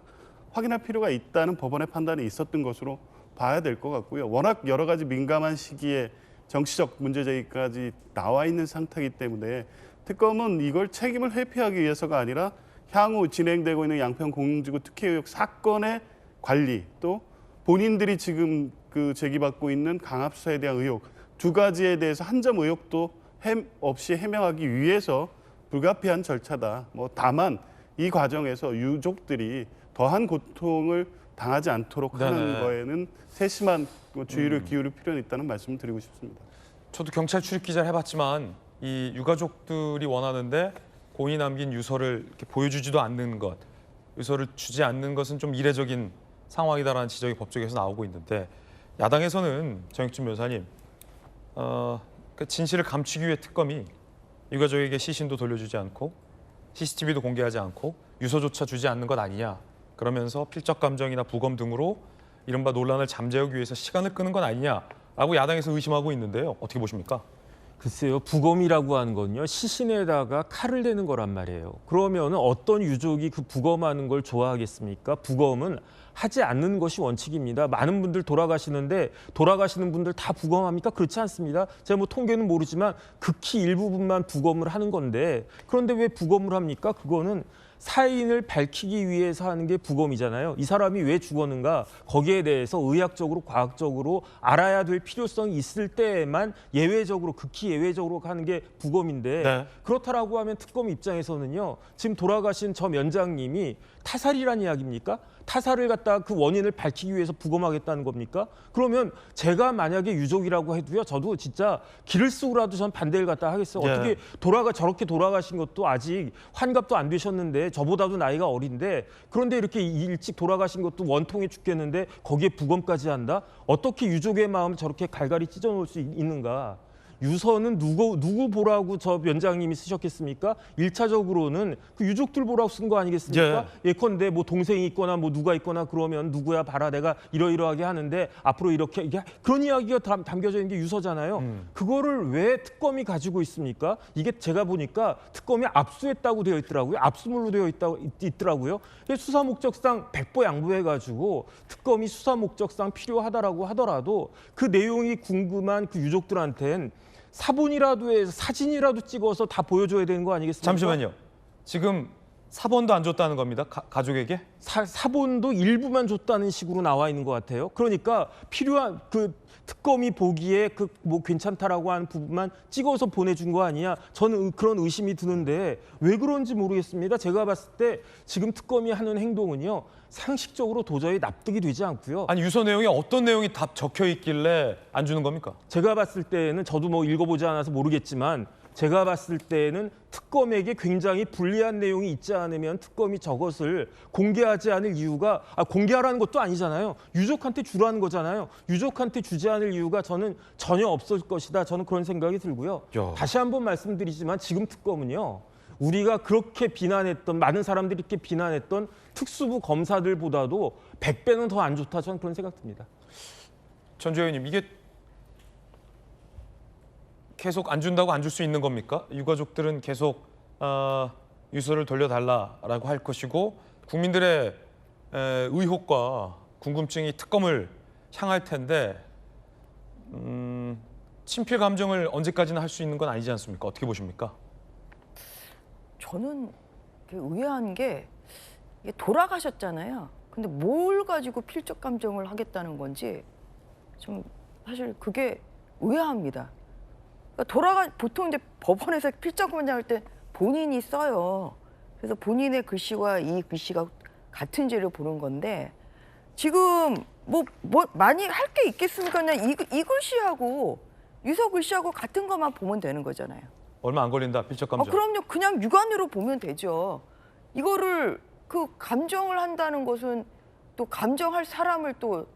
확인할 필요가 있다는 법원의 판단이 있었던 것으로 봐야 될 것 같고요. 워낙 여러 가지 민감한 시기에 정치적 문제 제기까지 나와 있는 상태이기 때문에 특검은 이걸 책임을 회피하기 위해서가 아니라 향후 진행되고 있는 양평 공흥지구 특혜 의혹 사건의 관리 또 본인들이 지금 그 제기받고 있는 강압 수사에 대한 의혹 두 가지에 대해서 한 점 의혹도 없이 해명하기 위해서 불가피한 절차다. 뭐 다만 이 과정에서 유족들이 더한 고통을 당하지 않도록 하는 네네. 거에는 세심한 주의를 기울일 필요는 있다는 말씀을 드리고 싶습니다. 저도 경찰 출입 기자를 해봤지만 이 유가족들이 원하는데 고인이 남긴 유서를 이렇게 보여주지도 않는 것, 유서를 주지 않는 것은 좀 이례적인 상황이다라는 지적이 법조계에서 나오고 있는데 야당에서는 정익준 변호사님, 그 진실을 감추기 위해 특검이 유가족에게 시신도 돌려주지 않고 CCTV도 공개하지 않고 유서조차 주지 않는 것 아니냐. 그러면서 필적 감정이나 부검 등으로 이른바 논란을 잠재우기 위해서 시간을 끄는 건 아니냐라고 야당에서 의심하고 있는데요. 어떻게 보십니까? 글쎄요, 부검이라고 하는 건요, 시신에다가 칼을 대는 거란 말이에요. 그러면 어떤 유족이 그 부검하는 걸 좋아하겠습니까? 부검은 하지 않는 것이 원칙입니다. 많은 분들 돌아가시는데 돌아가시는 분들 다 부검합니까? 그렇지 않습니다. 제가 뭐 통계는 모르지만 극히 일부분만 부검을 하는 건데, 그런데 왜 부검을 합니까? 그거는 사인을 밝히기 위해서 하는 게 부검이잖아요. 이 사람이 왜 죽었는가, 거기에 대해서 의학적으로 과학적으로 알아야 될 필요성이 있을 때에만 예외적으로, 극히 예외적으로 하는 게 부검인데, 네. 그렇다라고 하면 특검 입장에서는요, 지금 돌아가신 저 면장님이 타살이란 이야기입니까? 타살을 갖다가 그 원인을 밝히기 위해서 부검하겠다는 겁니까? 그러면 제가 만약에 유족이라고 해도요, 저도 진짜 길을 쓰고라도 전 반대를 갖다 하겠어요. 예. 어떻게 저렇게 돌아가신 것도 아직 환갑도 안 되셨는데, 저보다도 나이가 어린데, 그런데 이렇게 일찍 돌아가신 것도 원통해 죽겠는데 거기에 부검까지 한다? 어떻게 유족의 마음을 저렇게 갈갈이 찢어놓을 수 있는가? 유서는 누구 보라고 저 면장님이 쓰셨겠습니까? 1차적으로는 그 유족들 보라고 쓴 거 아니겠습니까? 예컨대 뭐 동생이 있거나 뭐 누가 있거나 그러면 누구야 봐라, 내가 이러이러하게 하는데 앞으로 이렇게 그런 이야기가 담겨져 있는 게 유서잖아요. 그거를 왜 특검이 가지고 있습니까? 이게 제가 보니까 특검이 압수했다고 되어 있더라고요. 압수물로 되어 있더라고요. 수사 목적상 백보 양보해가지고 특검이 수사 목적상 필요하다라고 하더라도 그 내용이 궁금한 그 유족들한테는 사본이라도 해서 사진이라도 찍어서 다 보여줘야 되는 거 아니겠습니까? 잠시만요. 지금 사본도 안 줬다는 겁니다. 가족에게? 사본도 일부만 줬다는 식으로 나와 있는 것 같아요. 그러니까 필요한 그 특검이 보기에 그 뭐 괜찮다라고 하는 부분만 찍어서 보내준 거 아니냐? 저는 그런 의심이 드는데 왜 그런지 모르겠습니다. 제가 봤을 때 지금 특검이 하는 행동은요, 상식적으로 도저히 납득이 되지 않고요. 아니 유서 내용에 어떤 내용이 다 적혀 있길래 안 주는 겁니까? 제가 봤을 때는, 저도 뭐 읽어보지 않아서 모르겠지만, 제가 봤을 때는 특검에게 굉장히 불리한 내용이 있지 않으면 특검이 저것을 공개하지 않을 이유가, 공개하라는 것도 아니잖아요. 유족한테 주라는 거잖아요. 유족한테 주지 않을 이유가 저는 전혀 없을 것이다. 저는 그런 생각이 들고요. 야. 다시 한번 말씀드리지만 지금 특검은요, 우리가 그렇게 비난했던, 많은 사람들이 이렇게 비난했던 특수부 검사들보다도 100배는 더 안 좋다. 저는 그런 생각 듭니다. 전주 의원님, 이게 계속 안 준다고 안 줄 수 있는 겁니까? 유가족들은 계속 유서를 돌려달라라고 할 것이고 국민들의 의혹과 궁금증이 특검을 향할 텐데 친필 감정을 언제까지나 할 수 있는 건 아니지 않습니까? 어떻게 보십니까? 저는 의아한 게 이게 돌아가셨잖아요. 근데 뭘 가지고 필적 감정을 하겠다는 건지 좀 사실 그게 의아합니다. 그러니까 보통 이제 법원에서 필적 감정할 때 본인이 써요. 그래서 본인의 글씨와 이 글씨가 같은지를 보는 건데 지금 뭐 많이 할 게 있겠습니까? 그냥 이 글씨하고 유서 글씨하고 같은 것만 보면 되는 거잖아요. 얼마 안 걸린다, 필적 감정. 그럼요. 그냥 육안으로 보면 되죠. 이거를 그 감정을 한다는 것은 또 감정할 사람을 또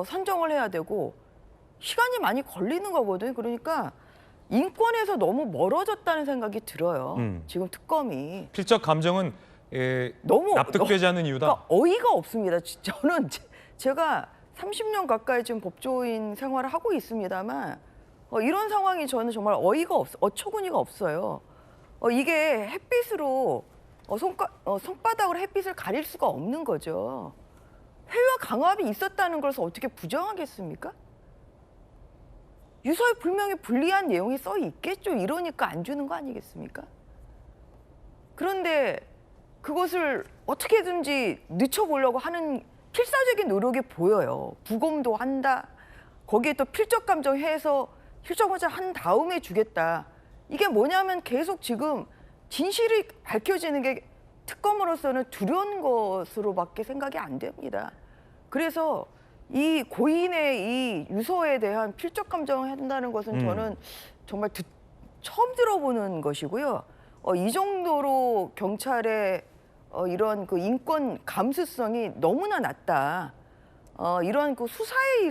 선정을 해야 되고 시간이 많이 걸리는 거거든요. 그러니까 인권에서 너무 멀어졌다는 생각이 들어요. 지금 특검이. 필적 감정은 너무 납득되지 않는 이유다. 그러니까 어이가 없습니다. 저는 제가 30년 가까이 지금 법조인 생활을 하고 있습니다만 이런 상황이 저는 정말 어처구니가 없어요. 이게 햇빛으로 손바닥으로 햇빛을 가릴 수가 없는 거죠. 회유와 강압이 있었다는 것을 어떻게 부정하겠습니까? 유서에 분명히 불리한 내용이 써 있겠죠. 이러니까 안 주는 거 아니겠습니까? 그런데 그것을 어떻게든지 늦춰보려고 하는 필사적인 노력이 보여요. 부검도 한다. 거기에 또 필적 감정해서 필적 감정 한 다음에 주겠다. 이게 뭐냐면 계속 지금 진실이 밝혀지는 게 특검으로서는 두려운 것으로밖에 생각이 안 됩니다. 그래서 이 고인의 이 유서에 대한 필적 감정을 한다는 것은 저는 정말 처음 들어보는 것이고요. 이 정도로 경찰의 이런 그 인권 감수성이 너무나 낮다. 이런 그 수사에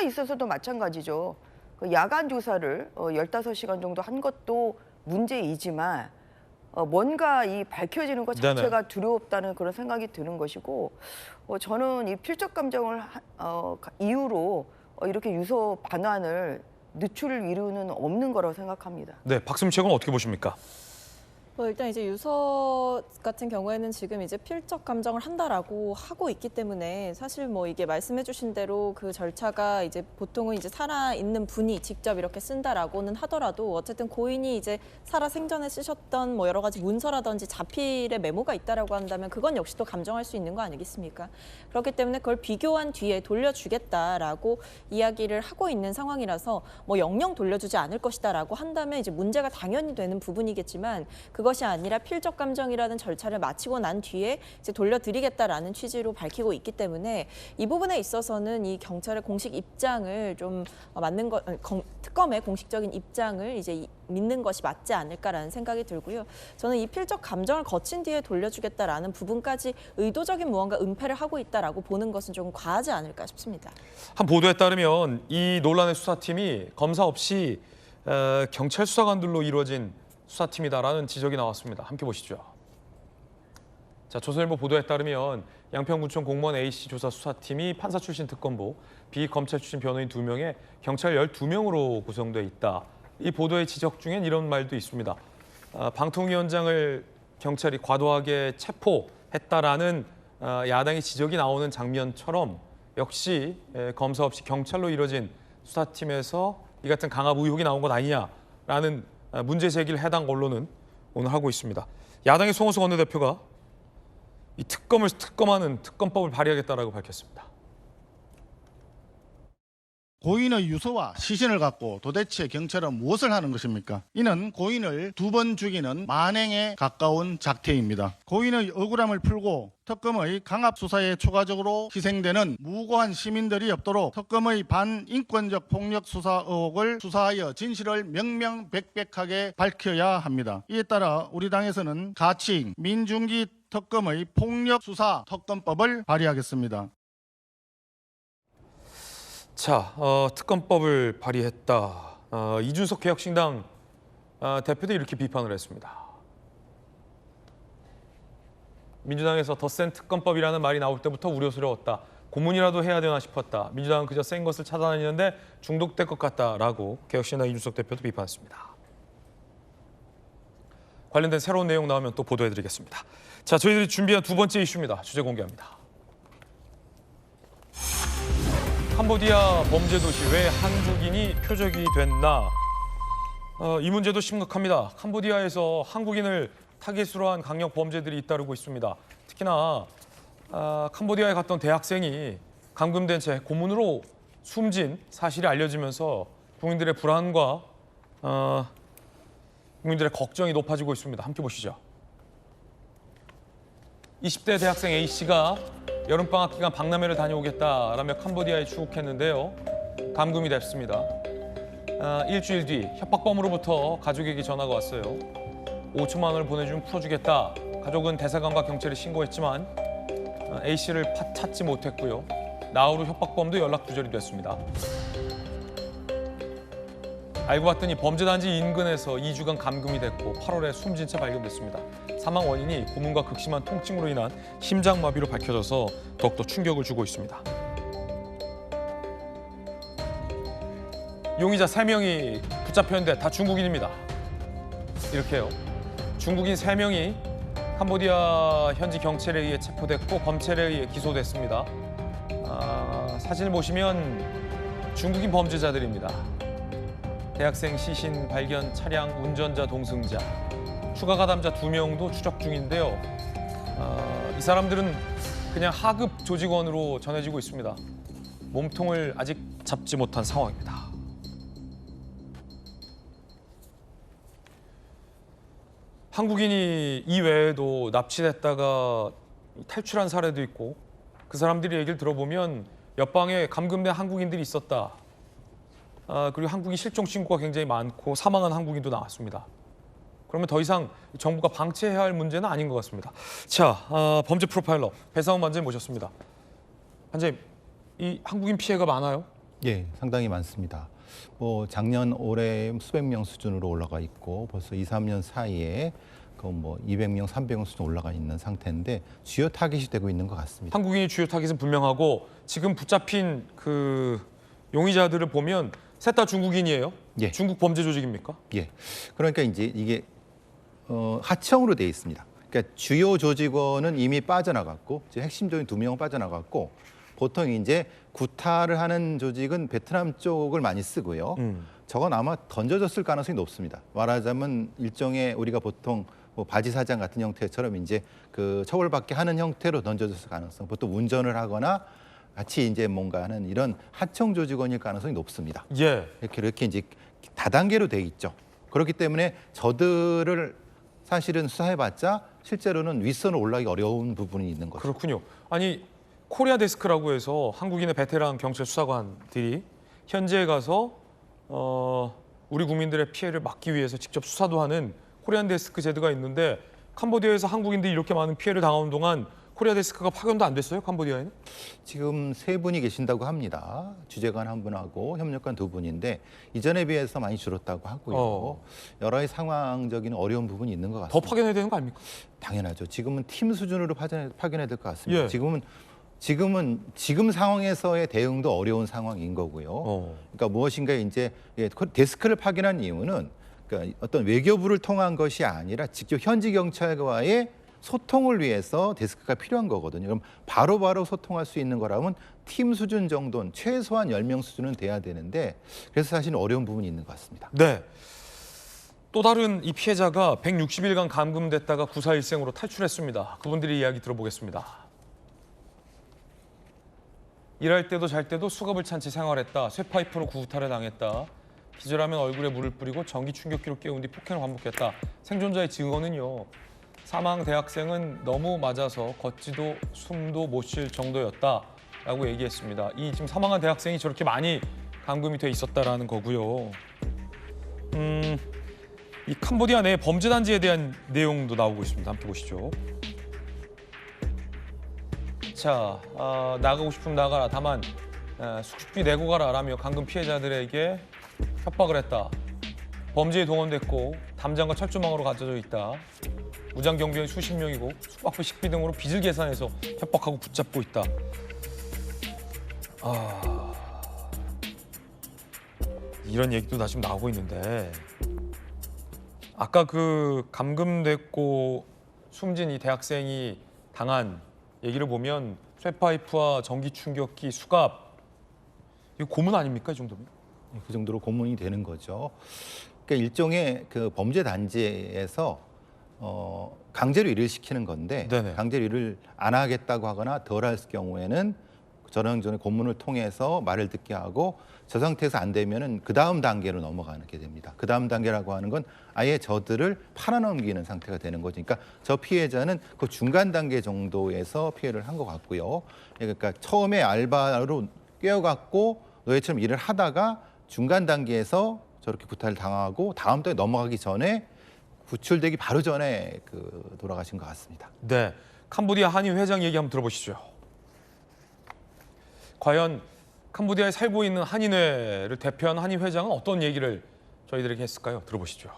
있어서도 마찬가지죠. 그 야간 조사를 15시간 정도 한 것도 문제이지만 뭔가 이 밝혀지는 것 자체가 두렵다는 그런 생각이 드는 것이고 저는 이 필적 감정을 이유로 이렇게 유서 반환을 늦출 이유는 없는 거라고 생각합니다. 네, 박수민 최고는 어떻게 보십니까? 일단 이제 유서 같은 경우에는 지금 이제 필적 감정을 한다라고 하고 있기 때문에 사실 뭐 이게 말씀해주신 대로 그 절차가 이제 보통은 이제 살아 있는 분이 직접 이렇게 쓴다라고는 하더라도 어쨌든 고인이 이제 살아 생전에 쓰셨던 뭐 여러 가지 문서라든지 자필의 메모가 있다라고 한다면 그건 역시 또 감정할 수 있는 거 아니겠습니까? 그렇기 때문에 그걸 비교한 뒤에 돌려주겠다라고 이야기를 하고 있는 상황이라서 뭐 영영 돌려주지 않을 것이다라고 한다면 이제 문제가 당연히 되는 부분이겠지만 그것이 아니라 필적 감정이라는 절차를 마치고 난 뒤에 이제 돌려드리겠다라는 취지로 밝히고 있기 때문에 이 부분에 있어서는 이 경찰의 공식 입장을 좀 맞는 것, 특검의 공식적인 입장을 이제 믿는 것이 맞지 않을까라는 생각이 들고요. 저는 이 필적 감정을 거친 뒤에 돌려주겠다라는 부분까지 의도적인 무언가 은폐를 하고 있다라고 보는 것은 조금 과하지 않을까 싶습니다. 한 보도에 따르면 이 논란의 수사팀이 검사 없이 경찰 수사관들로 이루어진 수사팀이다라는 지적이 나왔습니다. 함께 보시죠. 자, 조선일보 보도에 따르면 양평군청 공무원 A씨 조사 수사팀이 판사 출신 특검보, 비검찰 출신 변호인 2명에 경찰 12명으로 구성돼 있다. 이 보도의 지적 중엔 이런 말도 있습니다. 방통위원장을 경찰이 과도하게 체포했다라는 야당의 지적이 나오는 장면처럼 역시 검사 없이 경찰로 이뤄진 수사팀에서 이 같은 강압 의혹이 나온 것 아니냐라는 문제 제기를 해당 언론은 오늘 하고 있습니다. 야당의 송호숙 원내대표가 이 특검을 특검하는 특검법을 발의하겠다라고 밝혔습니다. 고인의 유서와 시신을 갖고 도대체 경찰은 무엇을 하는 것입니까? 이는 고인을 2번 죽이는 만행에 가까운 작태입니다. 고인의 억울함을 풀고 특검의 강압 수사에 추가적으로 희생되는 무고한 시민들이 없도록 특검의 반인권적 폭력 수사 의혹을 수사하여 진실을 명명백백하게 밝혀야 합니다. 이에 따라 우리 당에서는 가칭 민중기 특검의 폭력 수사 특검법을 발의하겠습니다. 자, 특검법을 발의했다. 이준석 개혁신당 대표도 이렇게 비판을 했습니다. 민주당에서 더 센 특검법이라는 말이 나올 때부터 우려스러웠다. 고문이라도 해야 되나 싶었다. 민주당은 그저 센 것을 찾아다니는데 중독될 것 같다라고 개혁신당 이준석 대표도 비판했습니다. 관련된 새로운 내용 나오면 또 보도해드리겠습니다. 자, 저희들이 준비한 두 번째 이슈입니다. 주제 공개합니다. 캄보디아 범죄 도시 왜 한국인이 표적이 됐나? 이 문제도 심각합니다. 캄보디아에서 한국인을 타깃으로 한 강력 범죄들이 잇따르고 있습니다. 특히나 캄보디아에 갔던 대학생이 감금된 채 고문으로 숨진 사실이 알려지면서 국민들의 불안과 국민들의 걱정이 높아지고 있습니다. 함께 보시죠. 20대 대학생 A씨가 여름방학 기간 박람회를 다녀오겠다라며 캄보디아에 출국했는데요. 감금이 됐습니다. 일주일 뒤 협박범으로부터 가족에게 전화가 왔어요. 5천만 원을 보내주면 풀어주겠다. 가족은 대사관과 경찰에 신고했지만 A씨를 찾지 못했고요. 나흘 후 협박범도 연락 두절이 됐습니다. 알고 봤더니 범죄단지 인근에서 2주간 감금이 됐고 8월에 숨진 채 발견됐습니다. 사망 원인이 고문과 극심한 통증으로 인한 심장마비로 밝혀져서 더욱더 충격을 주고 있습니다. 용의자 3명이 붙잡혔는데 다 중국인입니다. 이렇게요. 중국인 3명이 캄보디아 현지 경찰에 의해 체포됐고 검찰에 의해 기소됐습니다. 사진을 보시면 중국인 범죄자들입니다. 대학생 시신 발견 차량 운전자 동승자, 추가 가담자 2명도 추적 중인데요. 이 사람들은 그냥 하급 조직원으로 전해지고 있습니다. 몸통을 아직 잡지 못한 상황입니다. 한국인이 이 외에도 납치됐다가 탈출한 사례도 있고 그 사람들이 얘기를 들어보면 옆방에 감금된 한국인들이 있었다. 그리고 한국인 실종 신고가 굉장히 많고 사망한 한국인도 나왔습니다. 그러면 더 이상 정부가 방치해야 할 문제는 아닌 것 같습니다. 자, 범죄 프로파일러 배상훈 반장님 모셨습니다. 반장님, 이 한국인 피해가 많아요? 예, 상당히 많습니다. 작년 올해 수백 명 수준으로 올라가 있고 벌써 2, 3년 사이에 200명, 300명 수준 올라가 있는 상태인데 주요 타깃이 되고 있는 것 같습니다. 한국인이 주요 타깃은 분명하고 지금 붙잡힌 그 용의자들을 보면 셋 다 중국인이에요? 예. 중국 범죄 조직입니까? 예. 그러니까 이제 이게 하청으로 돼 있습니다. 그러니까 주요 조직원은 이미 빠져나갔고 이제 핵심적인 2명은 빠져나갔고 보통 이제 구타를 하는 조직은 베트남 쪽을 많이 쓰고요. 저건 아마 던져졌을 가능성이 높습니다. 말하자면 일종의 우리가 보통 바지 사장 같은 형태처럼 이제 그 처벌받게 하는 형태로 던져졌을 가능성. 보통 운전을 하거나 같이 이제 뭔가 하는 이런 하청 조직원일 가능성이 높습니다. 예. 이렇게 이제 다단계로 돼 있죠. 그렇기 때문에 저들을 사실은 수사해봤자 실제로는 윗선으로 올라가기 어려운 부분이 있는 거죠. 그렇군요. 아니 코리아 데스크라고 해서 한국인의 베테랑 경찰 수사관들이 현지에 가서 우리 국민들의 피해를 막기 위해서 직접 수사도 하는 코리안 데스크 제도가 있는데 캄보디아에서 한국인들이 이렇게 많은 피해를 당하는 동안 코리아 데스크가 파견도 안 됐어요? 캄보디아에는? 지금 3분이 계신다고 합니다. 주재관 1분하고 협력관 2분인데 이전에 비해서 많이 줄었다고 하고요. 여러 가지 상황적인 어려운 부분이 있는 것 같습니다. 더 파견해야 되는 거 아닙니까? 당연하죠. 지금은 팀 수준으로 파견해야 될 것 같습니다. 예. 지금 상황에서의 대응도 어려운 상황인 거고요. 그러니까 무엇인가 이제 데스크를 파견한 이유는 그러니까 어떤 외교부를 통한 것이 아니라 직접 현지 경찰과의 소통을 위해서 데스크가 필요한 거거든요. 그럼 바로바로 소통할 수 있는 거라면 팀 수준 정도는 최소한 10명 수준은 돼야 되는데 그래서 사실 어려운 부분이 있는 것 같습니다. 네. 또 다른 이 피해자가 160일간 감금됐다가 구사일생으로 탈출했습니다. 그분들의 이야기 들어보겠습니다. 일할 때도 잘 때도 수갑을 찬 채 생활했다. 쇠파이프로 구타를 당했다. 기절하면 얼굴에 물을 뿌리고 전기 충격기로 깨운 뒤 폭행을 반복했다. 생존자의 증언은요. 사망 대학생은 너무 맞아서 걷지도 숨도 못 쉴 정도였다라고 얘기했습니다. 이 지금 사망한 대학생이 저렇게 많이 감금이 돼 있었다라는 거고요. 이 캄보디아 내 범죄 단지에 대한 내용도 나오고 있습니다. 함께 보시죠. 자, 나가고 싶으면 나가라. 다만 숙식비 내고 가라라며 감금 피해자들에게 협박을 했다. 범죄에 동원됐고 담장과 철조망으로 갖춰져 있다. 무장 경비원 수십 명이고 숙박비, 식비 등으로 빚을 계산해서 협박하고 붙잡고 있다. 이런 얘기도 다 지금 나오고 있는데 아까 그 감금됐고 숨진 이 대학생이 당한 얘기를 보면 쇠파이프와 전기 충격기, 수갑 이거 고문 아닙니까 이 정도면? 그 정도로 고문이 되는 거죠. 그러니까 일종의 그 범죄 단지에서 강제로 일을 시키는 건데 네네. 강제로 일을 안 하겠다고 하거나 덜 할 경우에는 전형적인 고문을 통해서 말을 듣게 하고 저 상태에서 안 되면은 그 다음 단계로 넘어가게 됩니다. 그 다음 단계라고 하는 건 아예 저들을 팔아넘기는 상태가 되는 거죠. 그러니까 저 피해자는 그 중간 단계 정도에서 피해를 한 것 같고요. 그러니까 처음에 알바로 꿰어갖고 너희처럼 일을 하다가 중간 단계에서 저렇게 구타를 당하고 다음 단계 넘어가기 전에 구출되기 바로 전에 돌아가신 것 같습니다. 네, 캄보디아 한인 회장 얘기 한번 들어보시죠. 과연 캄보디아에 살고 있는 한인회를 대표하는 한인 회장은 어떤 얘기를 저희들에게 했을까요? 들어보시죠.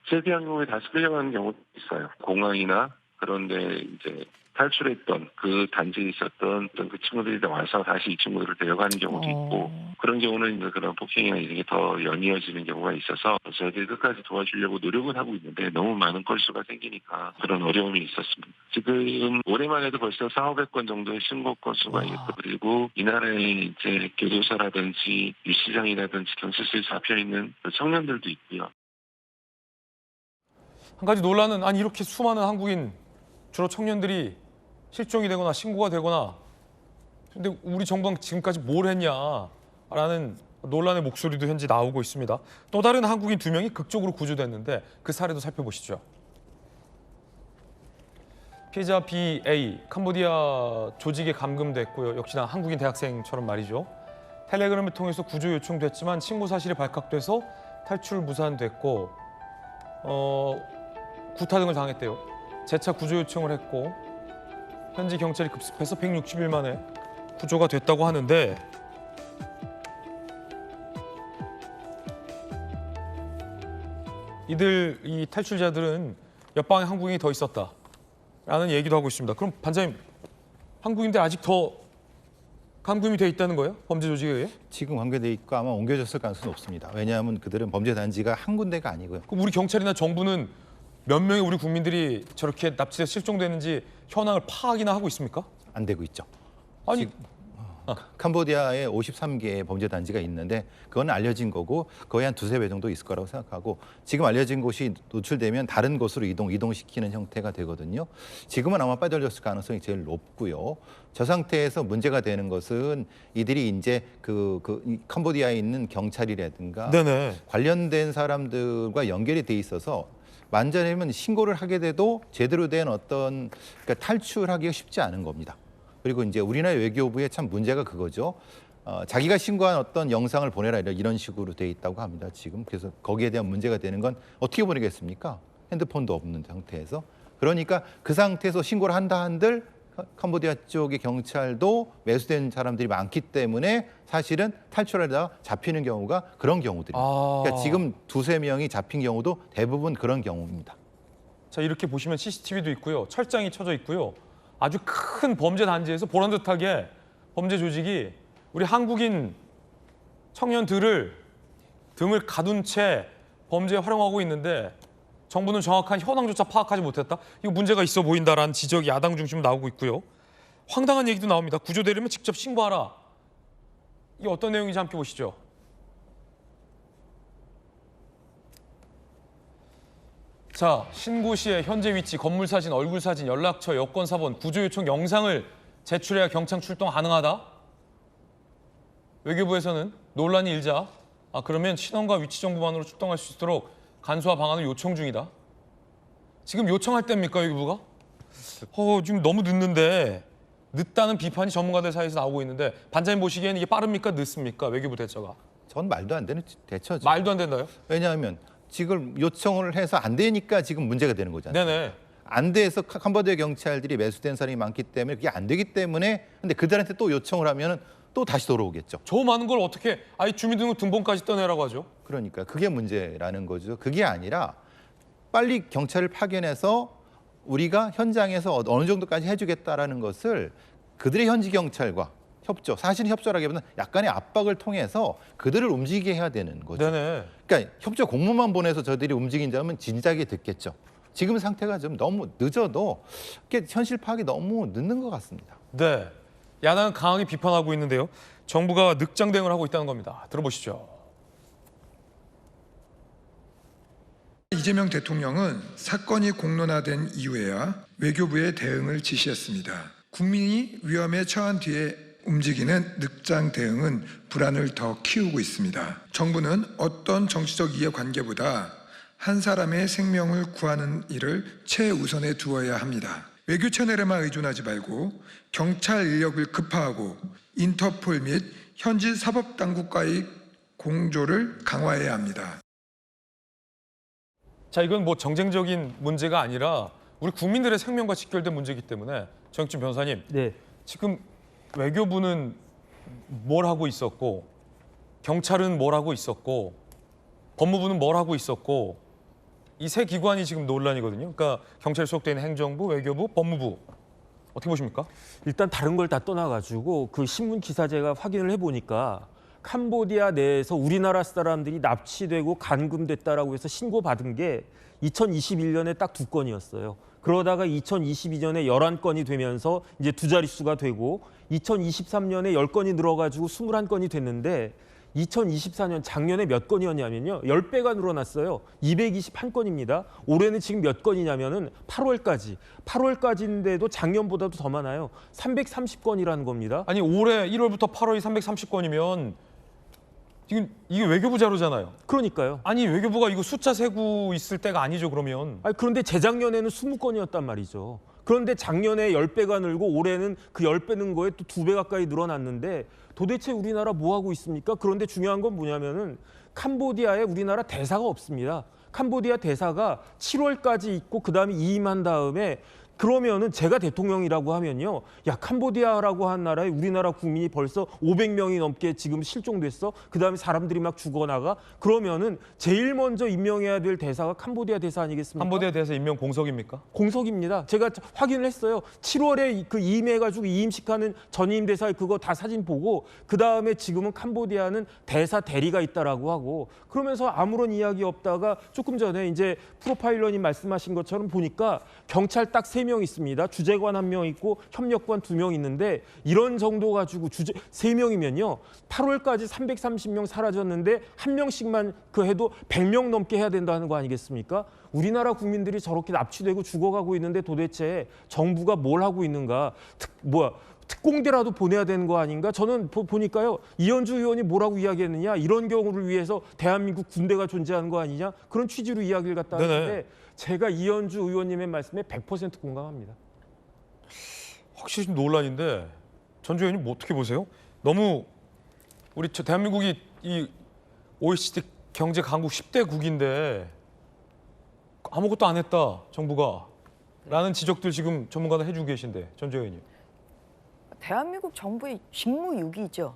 실패한 경우에 다시 끌려가는 경우도 있어요. 공항이나 그런데 이제 탈출했던 그 단지에 있었던 그 친구들이 와서 다시 이 친구들을 데려가는 경우도 있고 그런 경우는 이제 그런 폭행이나 이런 게 더 연이어지는 경우가 있어서 저희들이 끝까지 도와주려고 노력은 하고 있는데 너무 많은 건수가 생기니까 그런 어려움이 있었습니다. 지금 올해만 해도 벌써 4,500건 정도의 신고 건수가 있고 그리고 이 나라에 이제 교도소라든지 유치장이라든지 경찰서에 잡혀 있는 청년들도 있고요. 한 가지 논란은 아니 이렇게 수많은 한국인 주로 청년들이 실종이 되거나 신고가 되거나 근데 우리 정부가 지금까지 뭘 했냐라는 논란의 목소리도 현재 나오고 있습니다. 또 다른 한국인 2명이 극적으로 구조됐는데 그 사례도 살펴보시죠. 피해자 BA, 캄보디아 조직에 감금됐고요. 역시나 한국인 대학생처럼 말이죠. 텔레그램을 통해서 구조 요청됐지만 신고 사실이 발각돼서 탈출 무산됐고 구타 등을 당했대요. 재차 구조 요청을 했고 현지 경찰이 급습해서 160일 만에 구조가 됐다고 하는데 이 탈출자들은 옆방에 한국인이 더 있었다라는 얘기도 하고 있습니다. 그럼 반장님, 한국인들 아직 더 감금이 돼 있다는 거예요? 범죄 조직에 의해? 지금 관계돼 있고 아마 옮겨졌을 가능성은 없습니다. 왜냐하면 그들은 범죄 단지가 한 군데가 아니고요. 그럼 우리 경찰이나 정부는 몇 명의 우리 국민들이 저렇게 납치돼 실종되는지 현황을 파악이나 하고 있습니까? 안 되고 있죠. 아니, 캄보디아에 53개의 범죄 단지가 있는데 그건 알려진 거고 거의 한 2~3배 정도 있을 거라고 생각하고 지금 알려진 곳이 노출되면 다른 곳으로 이동시키는 형태가 되거든요. 지금은 아마 빠져들었을 가능성이 제일 높고요. 저 상태에서 문제가 되는 것은 이들이 이제 이 캄보디아에 있는 경찰이라든가 네네. 관련된 사람들과 연결이 돼 있어서 만약에 신고를 하게 돼도 제대로 된 어떤 탈출하기가 쉽지 않은 겁니다. 그리고 이제 우리나라 외교부의 참 문제가 그거죠. 자기가 신고한 어떤 영상을 보내라 이런 식으로 돼 있다고 합니다. 지금 그래서 거기에 대한 문제가 되는 건 어떻게 보내겠습니까? 핸드폰도 없는 상태에서. 그러니까 그 상태에서 신고를 한다 한들 캄보디아 쪽의 경찰도 매수된 사람들이 많기 때문에 사실은 탈출하다가 잡히는 경우가 그런 경우들입니다. 그러니까 지금 2~3명이 잡힌 경우도 대부분 그런 경우입니다. 자, 이렇게 보시면 CCTV도 있고요. 철장이 쳐져 있고요. 아주 큰 범죄 단지에서 보란듯하게 범죄 조직이 우리 한국인 청년들을 등을 가둔 채 범죄에 활용하고 있는데 정부는 정확한 현황조차 파악하지 못했다. 이거 문제가 있어 보인다라는 지적이 야당 중심으로 나오고 있고요. 황당한 얘기도 나옵니다. 구조되려면 직접 신고하라. 이게 어떤 내용인지 함께 보시죠. 자, 신고 시에 현재 위치, 건물 사진, 얼굴 사진, 연락처, 여권 사본, 구조 요청 영상을 제출해야 경찰 출동 가능하다. 외교부에서는 논란이 일자 그러면 신원과 위치 정보만으로 출동할 수 있도록 간소화 방안을 요청 중이다. 지금 요청할 때입니까, 외교부가? 지금 너무 늦다는 비판이 전문가들 사이에서 나오고 있는데 반장님 보시기에는 이게 빠릅니까, 늦습니까, 외교부 대처가? 전 말도 안 되는 대처죠. 말도 안 된다요? 왜냐하면 지금 요청을 해서 안 되니까 지금 문제가 되는 거잖아요. 네네. 안 돼서 캄보디아 경찰들이 매수된 사람이 많기 때문에 그게 안 되기 때문에 근데 그들한테 또 요청을 하면은 또 다시 돌아오겠죠. 저 많은 걸 어떻게 주민등록 등본까지 떠내라고 하죠? 그러니까 그게 문제라는 거죠. 그게 아니라 빨리 경찰을 파견해서 우리가 현장에서 어느 정도까지 해주겠다라는 것을 그들의 현지 경찰과 협조, 사실은 협조라기보다는 약간의 압박을 통해서 그들을 움직이게 해야 되는 거죠. 네네. 그러니까 협조 공문만 보내서 저들이 움직인다면 진작에 듣겠죠. 지금 상태가 좀 너무 늦어도 현실 파악이 너무 늦는 것 같습니다. 네, 야당은 강하게 비판하고 있는데요. 정부가 늑장 대응을 하고 있다는 겁니다. 들어보시죠. 이재명 대통령은 사건이 공론화된 이후에야 외교부의 대응을 지시했습니다. 국민이 위험에 처한 뒤에 움직이는 늑장 대응은 불안을 더 키우고 있습니다. 정부는 어떤 정치적 이해관계보다 한 사람의 생명을 구하는 일을 최우선에 두어야 합니다. 외교 채널에만 의존하지 말고 경찰 인력을 급파하고 인터폴 및 현지 사법당국과의 공조를 강화해야 합니다. 자, 이건 뭐 정쟁적인 문제가 아니라 우리 국민들의 생명과 직결된 문제이기 때문에 정익진 변호사님, 네. 지금 외교부는 뭘 하고 있었고 경찰은 뭘 하고 있었고 법무부는 뭘 하고 있었고 이 세 기관이 지금 논란이거든요. 그러니까 경찰 소속돼 있는 행정부, 외교부, 법무부 어떻게 보십니까? 일단 다른 걸 다 떠나가지고 그 신문 기사 제가 확인을 해보니까 캄보디아 내에서 우리나라 사람들이 납치되고 감금됐다라고 해서 신고받은 게 2021년에 딱 2건이었어요. 그러다가 2022년에 11건이 되면서 이제 2자릿수가 되고 2023년에 10건이 늘어가지고 21건이 됐는데 2024년 작년에 몇 건이었냐면요. 10배가 늘어났어요. 221건입니다. 올해는 지금 몇 건이냐면은 8월까지인데도 작년보다도 더 많아요. 330건이라는 겁니다. 아니 올해 1월부터 8월이 330건이면 지금 이게 외교부 자료잖아요. 그러니까요. 아니 외교부가 이거 숫자 세고 있을 때가 아니죠 그러면. 아니, 그런데 재작년에는 20건이었단 말이죠. 그런데 작년에 10배가 늘고 올해는 그 10배 는 거에 또 2배 가까이 늘어났는데 도대체 우리나라 뭐 하고 있습니까? 그런데 중요한 건 뭐냐면은 캄보디아에 우리나라 대사가 없습니다. 캄보디아 대사가 7월까지 있고 그다음에 이임한 다음에 그러면은 제가 대통령이라고 하면요. 야, 캄보디아라고 한 나라에 우리나라 국민이 벌써 500명이 넘게 지금 실종됐어. 그다음에 사람들이 막 죽어나가. 그러면은 제일 먼저 임명해야 될 대사가 캄보디아 대사 아니겠습니까? 캄보디아 대사 임명 공석입니까? 공석입니다. 제가 확인을 했어요. 7월에 그 이임해가지고 이임식하는 전임 대사 그거 다 사진 보고 그다음에 지금은 캄보디아는 대사 대리가 있다라고 하고 그러면서 아무런 이야기 없다가 조금 전에 이제 프로파일러님 말씀하신 것처럼 보니까 경찰 딱 3명 있습니다. 주재관 1명 있고 협력관 2명 있는데 이런 정도 가지고 3명이면요. 8월까지 330명 사라졌는데 1명씩만 그 해도 100명 넘게 해야 된다는 거 아니겠습니까? 우리나라 국민들이 저렇게 납치되고 죽어가고 있는데 도대체 정부가 뭘 하고 있는가? 특공대라도 보내야 되는 거 아닌가? 저는 보니까요. 이현주 의원이 뭐라고 이야기했느냐? 이런 경우를 위해서 대한민국 군대가 존재하는 거 아니냐? 그런 취지로 이야기를 갖다 하는데 제가 이현주 의원님의 말씀에 100% 공감합니다. 확실히 좀 논란인데 전주 의원님 뭐 어떻게 보세요? 너무 우리 대한민국이 이 OECD 경제 강국 10대국인데 아무것도 안 했다 정부가 라는 지적들 지금 전문가들 해주고 계신데 전주 의원님. 대한민국 정부의 직무유기죠.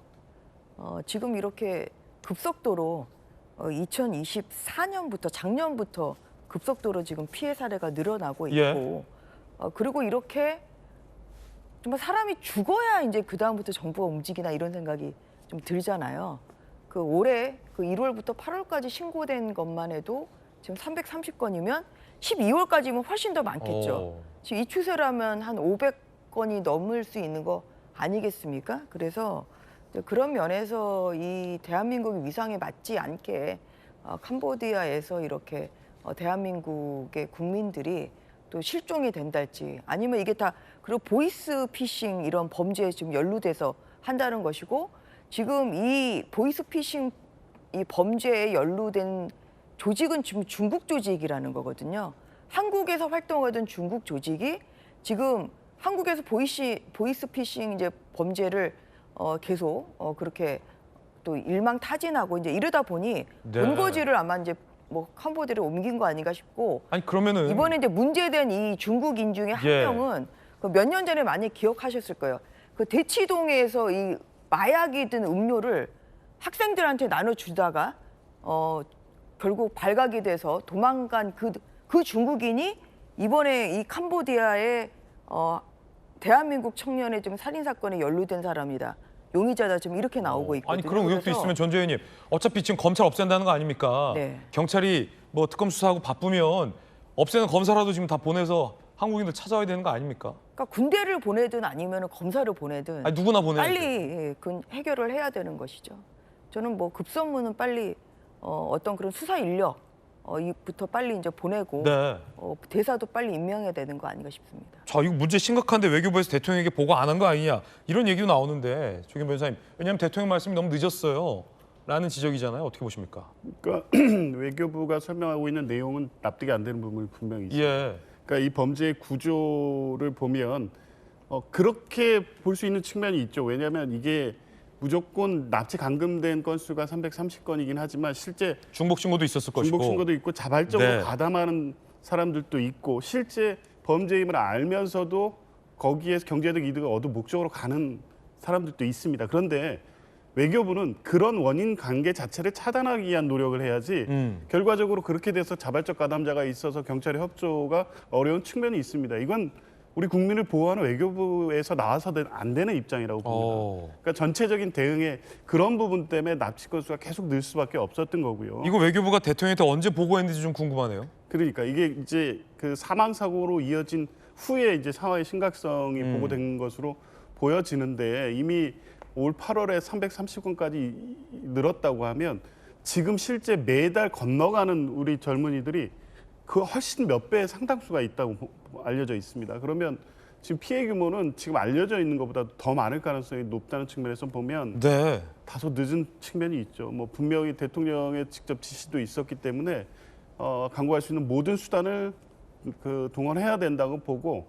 지금 이렇게 급속도로 2024년부터 작년부터 급속도로 지금 피해 사례가 늘어나고 있고 그리고 이렇게 정말 사람이 죽어야 이제 그 다음부터 정부가 움직이나 이런 생각이 좀 들잖아요. 그 올해 그 1월부터 8월까지 신고된 것만 해도 지금 330건이면 12월까지면 훨씬 더 많겠죠. 지금 이 추세라면 한 500건이 넘을 수 있는 거 아니겠습니까? 그래서 그런 면에서 이 대한민국의 위상에 맞지 않게 캄보디아에서 이렇게 대한민국의 국민들이 또 실종이 된달지 아니면 이게 다 그리고 보이스 피싱 이런 범죄에 지금 연루돼서 한다는 것이고 지금 이 보이스 피싱 이 범죄에 연루된 조직은 지금 중국 조직이라는 거거든요. 한국에서 활동하던 중국 조직이 지금 한국에서 보이스 피싱 이제 범죄를 계속 그렇게 또 일망타진하고 이제 이러다 보니 본거지를 아마 이제 뭐 캄보디아를 옮긴 거 아닌가 싶고. 아니 그러면은 이번에 이제 문제된 이 중국인 중에 한 명은 그 몇 년 전에 많이 기억하셨을 거예요. 그 대치동에서 이 마약이 든 음료를 학생들한테 나눠주다가 결국 발각이 돼서 도망간 그 중국인이 이번에 이 캄보디아의 대한민국 청년의 좀 살인 사건에 연루된 사람이다. 용의자다 지금 이렇게 나오고 있거든요. 아니 그런 의혹도 있으면 전주 의원님 어차피 지금 검찰 없앤다는 거 아닙니까? 경찰이 뭐 특검 수사하고 바쁘면 없애는 검사라도 지금 다 보내서 한국인들 찾아와야 되는 거 아닙니까? 그러니까 군대를 보내든 아니면 검사를 보내든 아니, 누구나 보내야 빨리 해결을 해야 되는 것이죠. 저는 뭐 급선무는 빨리 어떤 그런 수사 인력 부터 빨리 이제 보내고 대사도 빨리 임명해야 되는 거 아닌가 싶습니다. 자, 이거 문제 심각한데 외교부에서 대통령에게 보고 안 한 거 아니냐 이런 얘기도 나오는데 조경 변호사님 왜냐하면 대통령 말씀이 너무 늦었어요 라는 지적이잖아요. 어떻게 보십니까? 그러니까 외교부가 설명하고 있는 내용은 납득이 안 되는 부분이 분명히 있어요. 그러니까 이 범죄의 구조를 보면 그렇게 볼 수 있는 측면이 있죠. 왜냐하면 이게 무조건 납치 감금된 건수가 330건이긴 하지만 실제 중복 신고도 있었을 것이고 중복 신고도 있고 자발적으로 가담하는 사람들도 있고 실제 범죄임을 알면서도 거기에서 경제적 이득을 얻을 목적으로 가는 사람들도 있습니다. 그런데 외교부는 그런 원인 관계 자체를 차단하기 위한 노력을 해야지 결과적으로 그렇게 돼서 자발적 가담자가 있어서 경찰의 협조가 어려운 측면이 있습니다. 이건 우리 국민을 보호하는 외교부에서 나와서는 안 되는 입장이라고 봅니다. 그러니까 전체적인 대응에 그런 부분 때문에 납치 건수가 계속 늘 수밖에 없었던 거고요. 이거 외교부가 대통령한테 언제 보고했는지 좀 궁금하네요. 그러니까 이게 이제 그 사망 사고로 이어진 후에 이제 상황의 심각성이 보고된 것으로 보여지는데 이미 올 8월에 330건까지 늘었다고 하면 지금 실제 매달 건너가는 우리 젊은이들이 그 훨씬 몇 배의 상당수가 있다고 알려져 있습니다. 그러면 지금 피해 규모는 지금 알려져 있는 것보다 더 많을 가능성이 높다는 측면에서 보면 다소 늦은 측면이 있죠. 뭐 분명히 대통령의 직접 지시도 있었기 때문에 강구할 수 있는 모든 수단을 동원해야 된다고 보고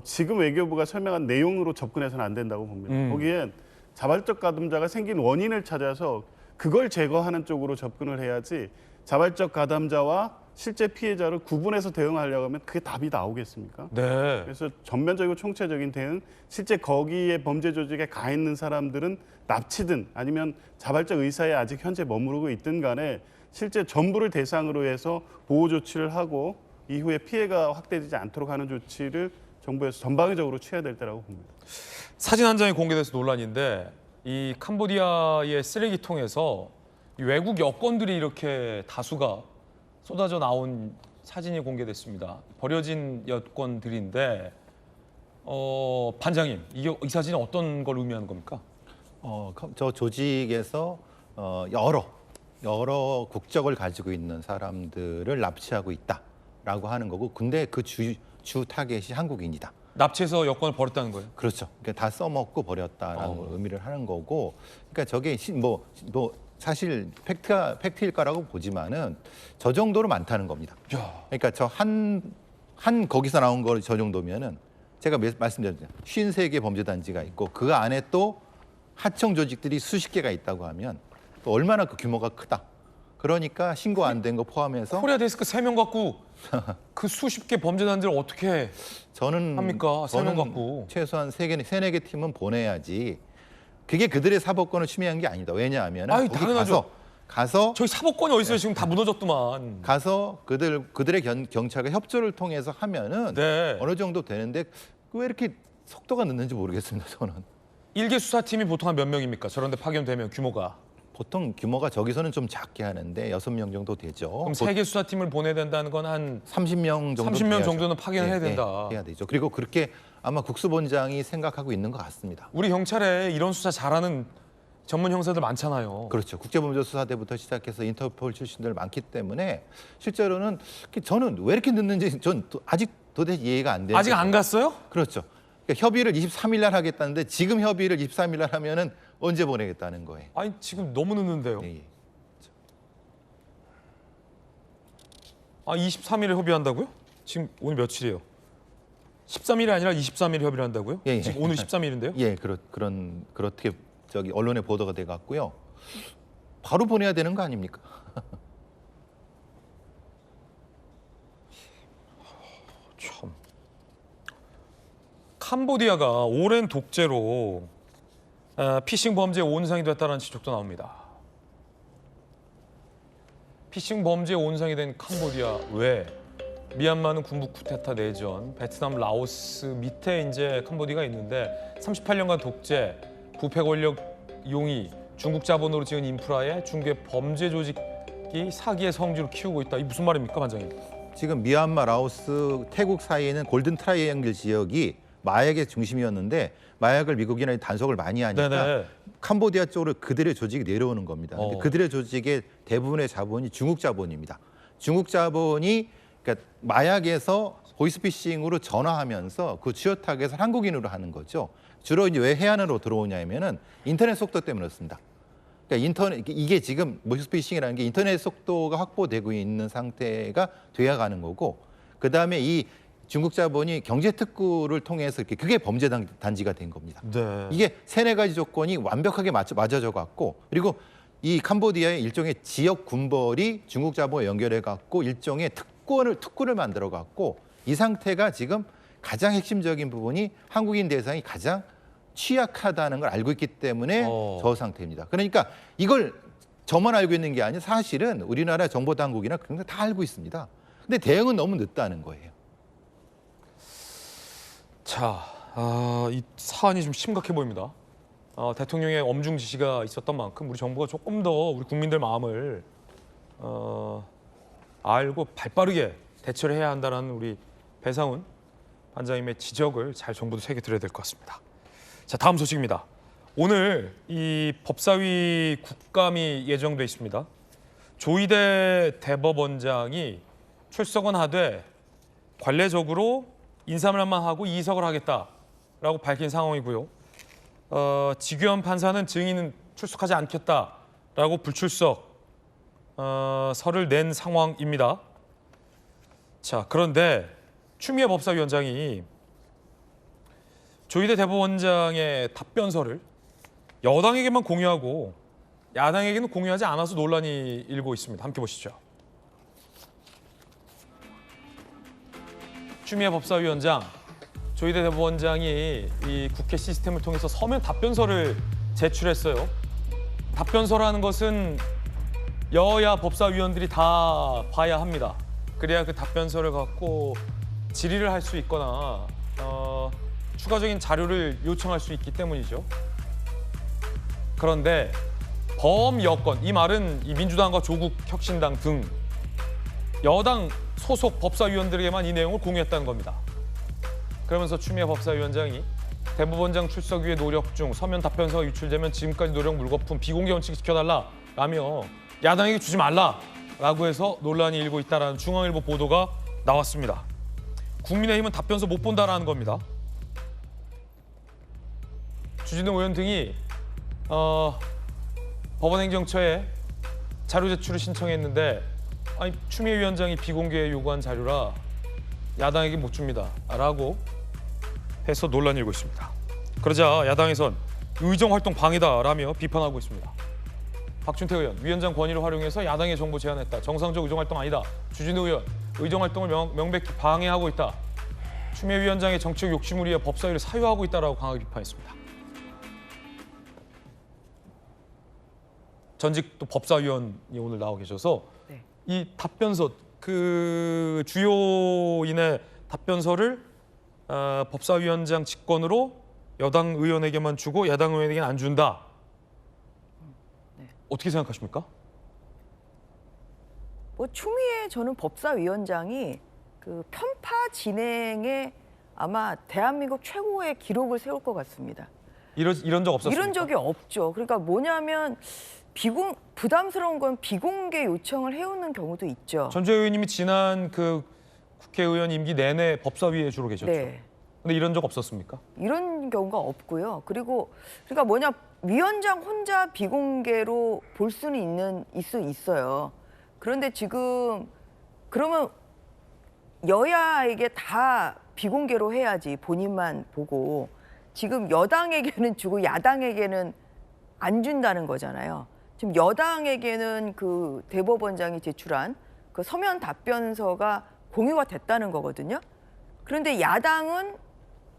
지금 외교부가 설명한 내용으로 접근해서는 안 된다고 봅니다. 거기엔 자발적 가담자가 생긴 원인을 찾아서 그걸 제거하는 쪽으로 접근을 해야지 자발적 가담자와 실제 피해자를 구분해서 대응하려고 하면 그게 답이 나오겠습니까? 네. 그래서 전면적이고 총체적인 대응, 실제 거기에 범죄 조직에 가 있는 사람들은 납치든 아니면 자발적 의사에 아직 현재 머무르고 있든 간에 실제 전부를 대상으로 해서 보호 조치를 하고 이후에 피해가 확대되지 않도록 하는 조치를 정부에서 전방위적으로 취해야 될 때라고 봅니다. 사진 한 장이 공개돼서 논란인데 이 캄보디아의 쓰레기통에서 이 외국 여권들이 이렇게 다수가 쏟아져 나온 사진이 공개됐습니다. 버려진 여권들인데 반장님, 이 사진은 어떤 걸 의미하는 겁니까? 저 조직에서 여러 국적을 가지고 있는 사람들을 납치하고 있다라고 하는 거고, 근데 그 주 타겟이 한국인이다. 납치해서 여권을 버렸다는 거예요? 그렇죠. 그러니까 다 써먹고 버렸다라는 의미를 하는 거고, 그러니까 저게 사실 팩트일까라고 보지만은 저 정도로 많다는 겁니다. 그러니까 저 한 거기서 나온 거 저 정도면은 제가 말씀드렸잖아요. 53개 범죄 단지가 있고 그 안에 또 하청 조직들이 수십 개가 있다고 하면 또 얼마나 그 규모가 크다. 그러니까 신고 안 된 거 포함해서 코리아 데스크 3명 갖고 그 수십 개 범죄 단지를 어떻게 합니까? 3명 갖고. 최소한 3-4개 팀은 보내야지. 그게 그들의 사법권을 침해한 게 아니다. 왜냐하면 아니, 거기 당연하죠. 가서 저희 사법권이 어디 있어요? 지금 다 무너졌더만. 가서 그들의 경찰과 협조를 통해서 하면은 네. 어느 정도 되는데 왜 이렇게 속도가 늦는지 모르겠습니다. 저는. 일개 수사팀이 보통 한 몇 명입니까? 저런 데 파견되면 규모가. 보통 규모가 저기서는 좀 작게 하는데 6명 정도 되죠. 그럼 3개 수사팀을 보내야 된다는 건 한 30명 정도 30명 정도는 파견을 해야 된다. 해야 되죠. 그리고 그렇게 아마 국수본장이 생각하고 있는 것 같습니다. 우리 경찰에 이런 수사 잘하는 전문 형사들 많잖아요. 그렇죠. 국제범죄수사대부터 시작해서 인터폴 출신들 많기 때문에 실제로는 저는 왜 이렇게 늦는지 전 아직 도대체 이해가 안 돼요. 아직 안 갔어요? 그렇죠. 그러니까 협의를 23일 날 하겠다는데 지금 협의를 23일 날 하면은 언제 보내겠다는 거예요. 아니 지금 너무 늦는데요. 예. 23일에 협의한다고요? 지금 오늘 며칠이에요? 13일이 아니라 23일 협의를 한다고요? 예. 지금 오늘 13일인데요? 예, 그렇게 언론에 보도가 돼 갖고요. 바로 보내야 되는 거 아닙니까? 참. 캄보디아가 오랜 독재로 피싱 범죄의 온상이 됐다는 지적도 나옵니다. 피싱 범죄의 온상이 된 캄보디아 외 미얀마는 군부 쿠데타 내전, 베트남, 라오스 밑에 이제 캄보디아가 있는데 38년간 독재, 부패 권력 이용이 중국 자본으로 지은 인프라에 중개 범죄 조직이 사기의 성지로 키우고 있다. 이 무슨 말입니까, 반장님? 지금 미얀마, 라오스, 태국 사이에는 골든 트라이앵글 지역이 마약의 중심이었는데 마약을 미국이나 단속을 많이 하니까 네네. 캄보디아 쪽으로 그들의 조직이 내려오는 겁니다. 근데 그들의 조직의 대부분의 자본이 중국 자본입니다. 중국 자본이 그러니까 마약에서 보이스피싱으로 전화하면서 그 주요 타겟을 한국인으로 하는 거죠. 주로 이제 왜 해안으로 들어오냐면은 인터넷 속도 때문에 그렇습니다. 그러니까 이게 지금 보이스피싱이라는 게 인터넷 속도가 확보되고 있는 상태가 돼야 가는 거고, 그 다음에 이 중국 자본이 경제 특구를 통해서 이렇게 그게 범죄 단지가 된 겁니다. 네. 이게 3-4가지 조건이 완벽하게 맞아져 갖고, 그리고 이 캄보디아의 일종의 지역 군벌이 중국 자본과 연결해 갖고 일종의 특구를 만들어 갖고 이 상태가 지금 가장 핵심적인 부분이 한국인 대상이 가장 취약하다는 걸 알고 있기 때문에 저 상태입니다. 그러니까 이걸 저만 알고 있는 게 아니라 사실은 우리나라 정보 당국이나 그런 거 다 알고 있습니다. 근데 대응은 너무 늦다는 거예요. 자, 이 사안이 좀 심각해 보입니다. 대통령의 엄중 지시가 있었던 만큼 우리 정부가 조금 더 우리 국민들 마음을 알고 발빠르게 대처를 해야 한다는 우리 배상훈 반장님의 지적을 잘 정부도 새겨들어야 될 것 같습니다. 자, 다음 소식입니다. 오늘 이 법사위 국감이 예정돼 있습니다. 조희대 대법원장이 출석은 하되 관례적으로 인사말만 하고 이석을 하겠다라고 밝힌 상황이고요. 지규현 판사는 증인 출석하지 않겠다라고 불출석 서를 낸 상황입니다. 자, 그런데 추미애 법사위원장이 조희대 대법원장의 답변서를 여당에게만 공유하고 야당에게는 공유하지 않아서 논란이 일고 있습니다. 함께 보시죠. 추미애 법사위원장, 조희대 대법원장이 이 국회 시스템을 통해서 서면 답변서를 제출했어요. 답변서라는 것은 여야 법사위원들이 다 봐야 합니다. 그래야 그 답변서를 갖고 질의를 할 수 있거나 추가적인 자료를 요청할 수 있기 때문이죠. 그런데 범여권, 이 말은 이 민주당과 조국혁신당 등 여당 소속 법사위원들에게만 이 내용을 공유했다는 겁니다. 그러면서 추미애 법사위원장이 대법원장 출석 위해 노력 중 서면 답변서가 유출되면 지금까지 노력 물거품 비공개 원칙 지켜달라라며 야당에게 주지 말라라고 해서 논란이 일고 있다라는 중앙일보 보도가 나왔습니다. 국민의힘은 답변서 못 본다라는 겁니다. 주진우 의원 등이 법원행정처에 자료 제출을 신청했는데 아니 추미애 위원장이 비공개에 요구한 자료라 야당에게 못 줍니다 라고 해서 논란이 일고 있습니다. 그러자 야당에선 의정활동 방해다라며 비판하고 있습니다. 박준태 의원, 위원장 권위를 활용해서 야당의 정보 제안했다. 정상적 의정활동 아니다. 주진우 의원, 의정활동을 명백히 방해하고 있다. 추미애 위원장의 정치적 욕심을 위해 법사위를 사유하고 있다라고 강하게 비판했습니다. 전직 또 법사위원이 오늘 나와 계셔서 네. 이 답변서, 그 주요인의 답변서를 법사위원장 직권으로 여당 의원에게만 주고 야당 의원에게는 안 준다. 네. 어떻게 생각하십니까? 뭐 추미애 저는 법사위원장이 그 편파 진행에 아마 대한민국 최고의 기록을 세울 것 같습니다. 이런 적 없었습니까? 이런 적이 없죠. 그러니까 뭐냐면 부담스러운 건 비공개 요청을 해오는 경우도 있죠. 전주혜 의원님이 지난 그 국회의원 임기 내내 법사위에 주로 계셨죠. 네. 근데 이런 적 없었습니까? 이런 경우가 없고요. 그리고 그러니까 뭐냐 위원장 혼자 비공개로 볼 수는 있어요. 그런데 지금 그러면 여야에게 다 비공개로 해야지 본인만 보고 지금 여당에게는 주고 야당에게는 안 준다는 거잖아요. 지금 여당에게는 그 대법원장이 제출한 그 서면 답변서가 공유가 됐다는 거거든요. 그런데 야당은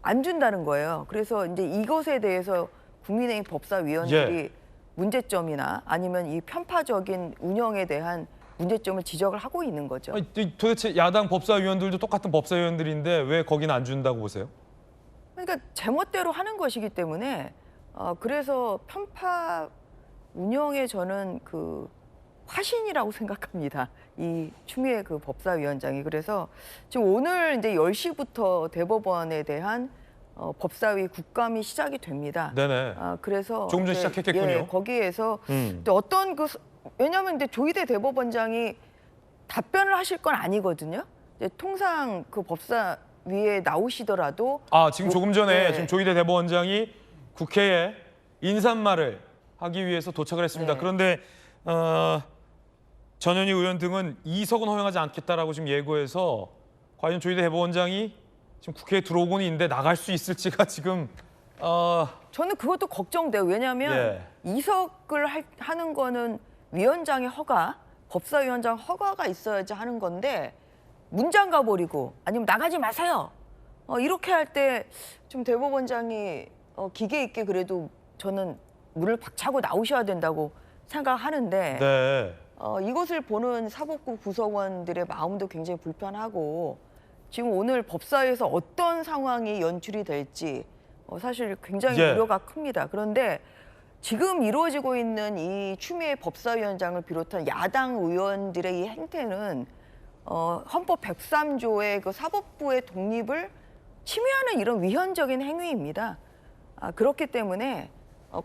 안 준다는 거예요. 그래서 이제 이것에 대해서 국민의힘 법사위원들이 문제점이나 아니면 이 편파적인 운영에 대한 문제점을 지적을 하고 있는 거죠. 아니, 도대체 야당 법사위원들도 똑같은 법사위원들인데 왜 거기는 안 준다고 보세요? 그러니까 제멋대로 하는 것이기 때문에 그래서 편파 운영에 저는 그 화신이라고 생각합니다. 이 추미애 그 법사위원장이. 그래서 지금 오늘 이제 10시부터 대법원에 대한 법사위 국감이 시작이 됩니다. 네네. 그래서 조금 전 시작했겠군요. 예, 거기에서 어떤 그 왜냐하면 이제 조희대 대법원장이 답변을 하실 건 아니거든요. 이제 통상 그 법사위에 나오시더라도 지금 조금 전에 네. 지금 조희대 대법원장이 국회에 인사말을 하기 위해서 도착을 했습니다. 네. 그런데 전현희 의원 등은 이석은 허용하지 않겠다라고 지금 예고해서 과연 조희대 대법원장이 지금 국회에 들어오고는 있는데 나갈 수 있을지가 지금 저는 그것도 걱정돼요. 왜냐하면 이석을 하는 거는 위원장의 허가, 법사위원장 허가가 있어야지 하는 건데 문 잠가 버리고 아니면 나가지 마세요. 이렇게 할 때 좀 대법원장이 기계 있게 그래도 저는 문을 박차고 나오셔야 된다고 생각하는데 네. 이것을 보는 사법부 구성원들의 마음도 굉장히 불편하고 지금 오늘 법사위에서 어떤 상황이 연출이 될지 사실 굉장히 우려가 큽니다. 그런데 지금 이루어지고 있는 이 추미애 법사위원장을 비롯한 야당 의원들의 이 행태는 헌법 103조의 그 사법부의 독립을 침해하는 이런 위헌적인 행위입니다. 그렇기 때문에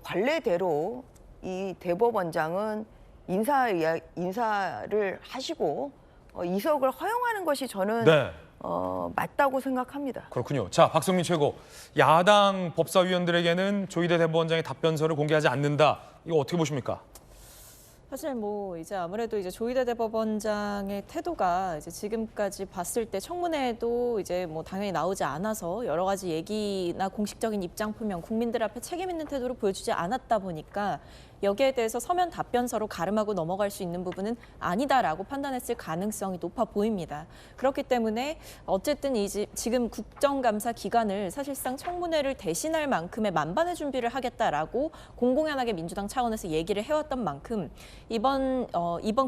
관례대로 이 대법원장은 인사를 하시고 이석을 허용하는 것이 저는 맞다고 생각합니다. 그렇군요. 자, 박성민 최고. 야당 법사위원들에게는 조희대 대법원장의 답변서를 공개하지 않는다. 이거 어떻게 보십니까? 사실 뭐 이제 아무래도 이제 조희대 대법원장의 태도가 이제 지금까지 봤을 때 청문회에도 이제 뭐 당연히 나오지 않아서 여러 가지 얘기나 공식적인 입장 표명, 국민들 앞에 책임 있는 태도를 보여주지 않았다 보니까 여기에 대해서 서면 답변서로 가름하고 넘어갈 수 있는 부분은 아니다라고 판단했을 가능성이 높아 보입니다. 그렇기 때문에 어쨌든 지금 국정감사 기간을 사실상 청문회를 대신할 만큼의 만반의 준비를 하겠다라고 공공연하게 민주당 차원에서 얘기를 해왔던 만큼 이번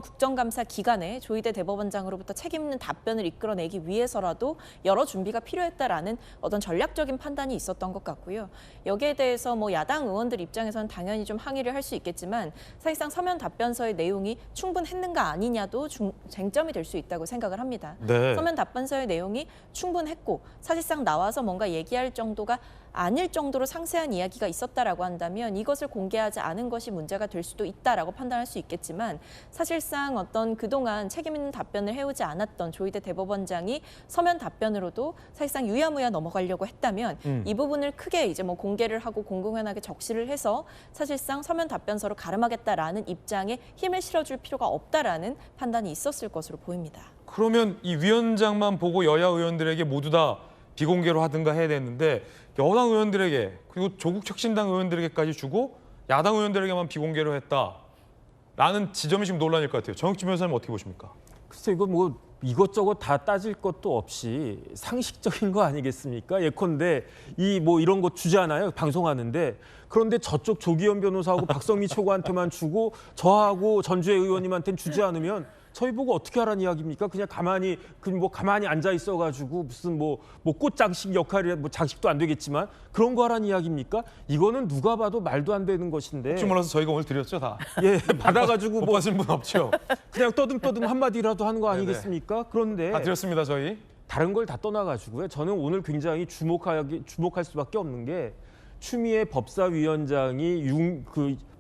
국정감사 기간에 조희대 대법원장으로부터 책임 있는 답변을 이끌어내기 위해서라도 여러 준비가 필요했다라는 어떤 전략적인 판단이 있었던 것 같고요. 여기에 대해서 뭐 야당 의원들 입장에서는 당연히 좀 항의를 할 수 있겠지만 사실상 서면 답변서의 내용이 충분했는가 아니냐도 쟁점이 될 수 있다고 생각을 합니다. 네. 서면 답변서의 내용이 충분했고 사실상 나와서 뭔가 얘기할 정도가 아닐 정도로 상세한 이야기가 있었다라고 한다면 이것을 공개하지 않은 것이 문제가 될 수도 있다라고 판단할 수 있겠지만 사실상 어떤 그동안 책임 있는 답변을 해오지 않았던 조희대 대법원장이 서면 답변으로도 사실상 유야무야 넘어가려고 했다면 이 부분을 크게 이제 뭐 공개를 하고 공공연하게 적시를 해서 사실상 서면 답변서로 가름하겠다라는 입장에 힘을 실어줄 필요가 없다라는 판단이 있었을 것으로 보입니다. 그러면 이 위원장만 보고 여야 의원들에게 모두 다 비공개로 하든가 해야 되는데 여당 의원들에게 그리고 조국 혁신당 의원들에게까지 주고 야당 의원들에게만 비공개로 했다라는 지점이 지금 논란일 것 같아요. 정혁진 변호사님 어떻게 보십니까? 글쎄 이거 뭐 이것저것 다 따질 것도 없이 상식적인 거 아니겠습니까? 예컨대 이런 거 주잖아요. 방송하는데. 그런데 저쪽 조기현 변호사하고 박성민 최고한테만 주고 저하고 전주혜 의원님한테는 주지 않으면 저희 보고 어떻게 하라는 이야기입니까? 그냥 가만히 앉아 있어가지고 무슨 꽃장식 역할을 장식도 안 되겠지만 그런 거 하라는 이야기입니까? 이거는 누가 봐도 말도 안 되는 것인데. 혹시 몰라서 저희가 오늘 드렸죠 다. 예, 받아가지고 못 받으신 분 없죠. 그냥 떠듬떠듬 한마디라도 하는 거 아니겠습니까? 그런데 다 드렸습니다 저희. 다른 걸 다 떠나가지고요. 저는 오늘 굉장히 주목할 수밖에 없는 게 추미애 법사위원장이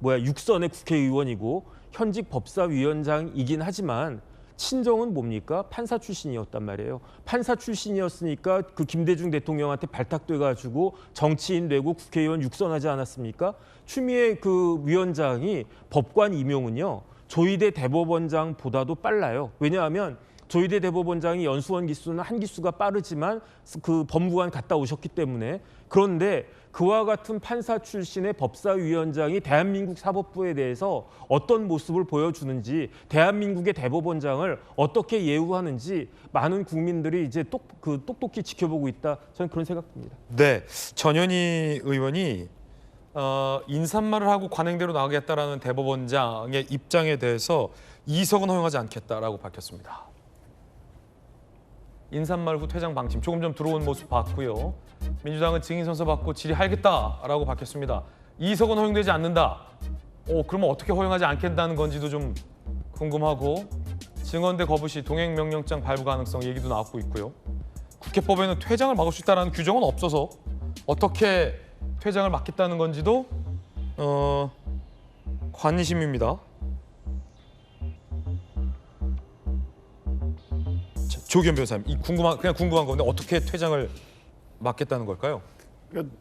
6선의 국회의원이고. 현직 법사위원장이긴 하지만 친정은 뭡니까? 판사 출신이었단 말이에요. 판사 출신이었으니까 그 김대중 대통령한테 발탁돼가지고 정치인 되고 국회의원 육선하지 않았습니까? 추미애 그 위원장이 법관 임용은요. 조희대 대법원장보다도 빨라요. 왜냐하면 조희대 대법원장이 연수원 기수는 한 기수가 빠르지만 그 법무관 갔다 오셨기 때문에. 그런데 그와 같은 판사 출신의 법사위원장이 대한민국 사법부에 대해서 어떤 모습을 보여주는지, 대한민국의 대법원장을 어떻게 예우하는지 많은 국민들이 이제 똑똑히 지켜보고 있다. 저는 그런 생각입니다. 네, 전현희 의원이 인사말을 하고 관행대로 나가겠다라는 대법원장의 입장에 대해서 이석은 허용하지 않겠다라고 밝혔습니다. 인사말 후 퇴장 방침 조금 전 들어온 모습 봤고요. 민주당은 증인 선서 받고 질의하겠다라고 밝혔습니다. 이석은 허용되지 않는다. 그러면 어떻게 허용하지 않겠다는 건지도 좀 궁금하고 증언대 거부 시 동행 명령장 발부 가능성 얘기도 나오고 있고요. 국회법에는 퇴장을 막을 수 있다는 규정은 없어서 어떻게 퇴장을 막겠다는 건지도 관심입니다. 조기현 변호사님, 그냥 궁금한 건데 어떻게 퇴장을 막겠다는 걸까요? 그러니까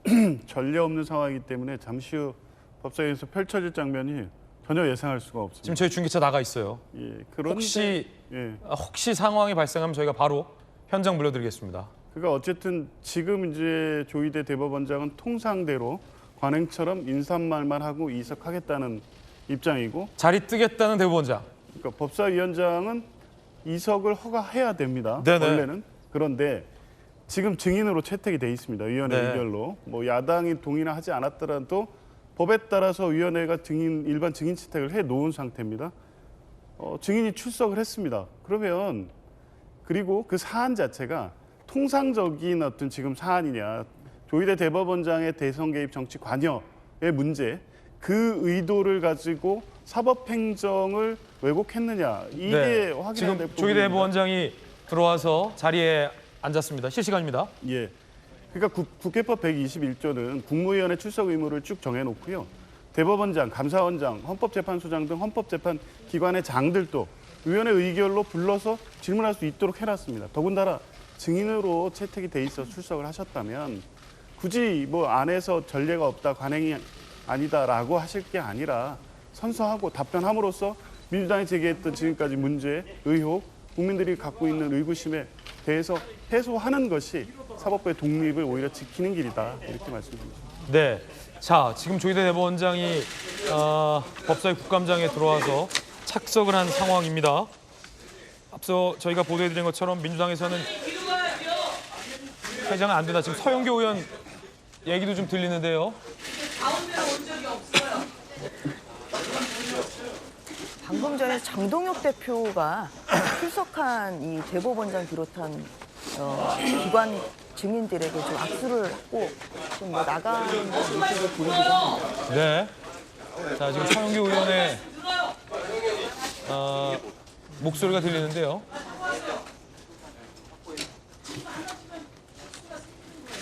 전례 없는 상황이기 때문에 잠시 후 법사위에서 펼쳐질 장면이 전혀 예상할 수가 없습니다. 지금 저희 중계차 나가 있어요. 예, 그런데 혹시 상황이 발생하면 저희가 바로 현장 불러드리겠습니다. 그러니까 어쨌든 지금 이제 조희대 대법원장은 통상대로 관행처럼 인사말만 하고 이석하겠다는 입장이고 자리 뜨겠다는 대법원장. 그러니까 법사위원장은 이석을 허가해야 됩니다. 네네. 원래는. 그런데 지금 증인으로 채택이 돼 있습니다. 위원회 네. 의결로. 야당이 동의나 하지 않았더라도 법에 따라서 위원회가 일반 증인 채택을 해 놓은 상태입니다. 증인이 출석을 했습니다. 그러면 그리고 그 사안 자체가 통상적인 어떤 지금 사안이냐, 조희대 대법원장의 대선 개입 정치 관여의 문제, 그 의도를 가지고 사법행정을 왜곡했느냐, 이게 확인해야 될 지금 부분입니다. 조희대 대법원장이 들어와서 자리에 앉았습니다. 실시간입니다. 예. 그러니까 국회법 121조는 국무위원회 출석 의무를 쭉 정해놓고요. 대법원장, 감사원장, 헌법재판소장 등 헌법재판기관의 장들도 위원회 의결로 불러서 질문할 수 있도록 해놨습니다. 더군다나 증인으로 채택이 돼 있어 출석을 하셨다면 굳이 뭐 안에서 전례가 없다, 관행이 아니다라고 하실 게 아니라 선서하고 답변함으로써 민주당이 제기했던 지금까지 문제, 의혹, 국민들이 갖고 있는 의구심에 대해서 해소하는 것이 사법부의 독립을 오히려 지키는 길이다, 이렇게 말씀드립니다. 네. 자, 지금 조희대 대법원장이 법사위 국감장에 들어와서 착석을 한 상황입니다. 앞서 저희가 보도해드린 것처럼 민주당에서는 회장은 안 된다. 지금 서영교 의원 얘기도 좀 들리는데요. 방금 전에 장동혁 대표가 출석한 이 대법원장 비롯한 기관 증인들에게 좀 악수를 하고 좀 뭐 나가는 모습을 보이기도 합니다. 네. 자, 지금 서영교 의원의 목소리가 들리는데요.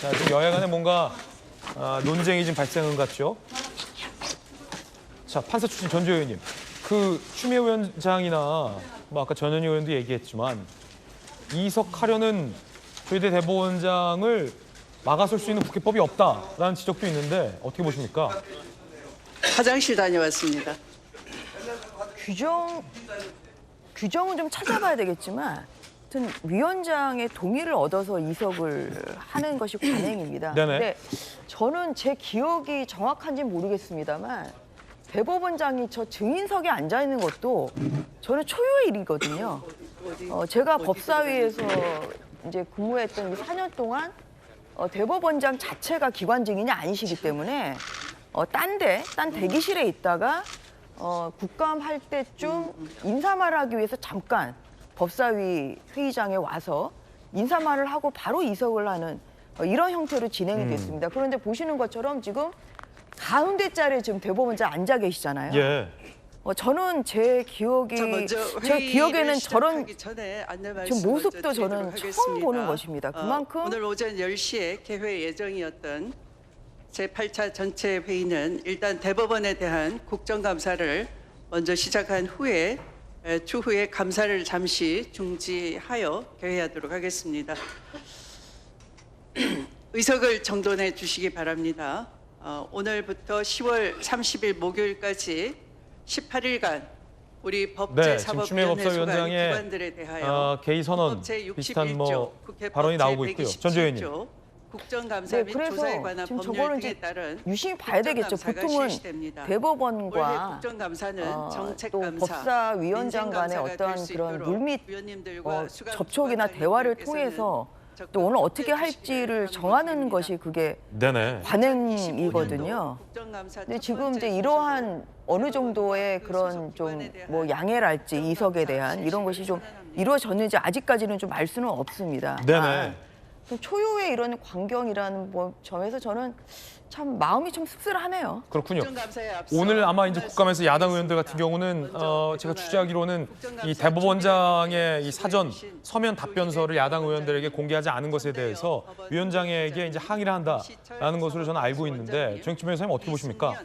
자, 지금 여야 간에 뭔가 논쟁이 좀 발생한 것 같죠? 자, 판사 출신 전주 의원님. 그 추미애 위원장이나 뭐 아까 전현희 의원도 얘기했지만 이석하려는 조희대 대법원장을 막아설 수 있는 국회법이 없다라는 지적도 있는데 어떻게 보십니까? 화장실 다녀왔습니다. 규정은 좀 찾아봐야 되겠지만 하여튼 위원장의 동의를 얻어서 이석을 하는 것이 관행입니다. 네네. 근데 저는 제 기억이 정확한지는 모르겠습니다만 대법원장이 저 증인석에 앉아 있는 것도 저는 초유의 일이거든요. 제가 법사위에서 이제 근무했던 이 4년 동안 대법원장 자체가 기관 증인이 아니시기 때문에 딴 대기실에 있다가 국감할 때쯤 인사말을 하기 위해서 잠깐 법사위 회의장에 와서 인사말을 하고 바로 이석을 하는 이런 형태로 진행이 됐습니다. 그런데 보시는 것처럼 지금 가운데 자리에 지금 대법원장 앉아 계시잖아요. 예. 저는 제 기억에는 저런 지금 모습도 저는 처음 보는 것입니다. 그만큼 오늘 오전 10시에 개회 예정이었던 제8차 전체 회의는 일단 대법원에 대한 국정감사를 먼저 시작한 후에 추후에 감사를 잠시 중지하여 개회하도록 하겠습니다. 의석을 정돈해 주시기 바랍니다. 오늘부터 10월 30일 목요일까지 18일간 우리 법제사법위원회 소관 기관들에 대하여 개의 선언 비슷한 뭐 발언이 나오고 있고요. 전주 의원님. 국정감사 및 조사에 관한 법률 등에 따른 유심히 봐야 되겠죠. 보통은 대법원과 국정감사는 또 정책감사, 법사위원장 간의 어떤 그런 물밑 접촉이나 대화를 통해서 또 오늘 어떻게 할지를 정하는 것이 그게 관행이거든요. 근데 지금 이제 이러한 어느 정도의 그런 좀 뭐 양해랄지 이석에 대한 이런 것이 좀 이루어졌는지 아직까지는 좀 알 수는 없습니다. 네네. 초유의 이런 광경이라는 뭐 점에서 저는 참 마음이 좀 씁쓸하네요. 그렇군요. 오늘 아마 이제 국감에서 야당 의원들 같은 경우는 제가 취재하기로는 이 대법원장의 이 사전 서면 답변서를 야당 의원들에게 공개하지 않은 것에 대해서 위원장에게 이제 항의를 한다라는 것으로 저는 알고 있는데 정익진 변호사님 어떻게 보십니까?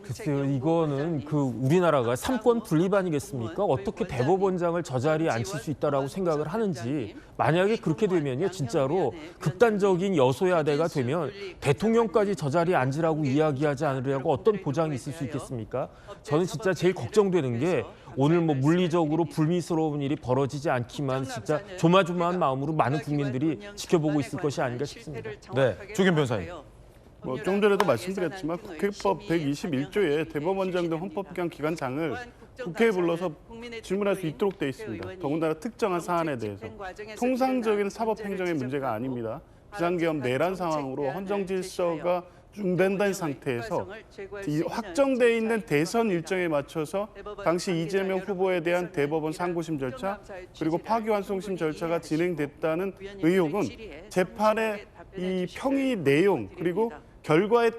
글쎄요, 이거는 그 우리나라가 삼권 분립 아니겠습니까? 어떻게 대법원장을 저 자리에 앉힐 수 있다라고 생각을 하는지, 만약에 그렇게 되면요, 진짜로 극단적인 여소야대가 되면 대통령까지 저 자리에 앉으라고 이야기하지 않으려고 어떤 보장이 있을 수 있겠습니까? 저는 진짜 제일 걱정되는 게 오늘 뭐 물리적으로 불미스러운 일이 벌어지지 않기만 진짜 조마조마한 마음으로 많은 국민들이 지켜보고 있을 것이 아닌가 싶습니다. 네, 조경 변호사님. 뭐 좀 전에도 말씀드렸지만 국회법 121조에 대법원장 등 헌법기관 기관장을 국회에 불러서 질문할 수 있도록 돼 있습니다. 더군다나 특정한 사안에 대해서 통상적인 사법행정의 문제가 아닙니다. 비상계엄 내란 상황으로 헌정 질서가 중단된 상태에서 이 확정돼 있는 대선 일정에 맞춰서 당시 이재명 후보에 대한 대법원 상고심 절차 그리고 파기환송심 절차가 진행됐다는 의혹은 재판의 이 평의 내용 그리고 결과에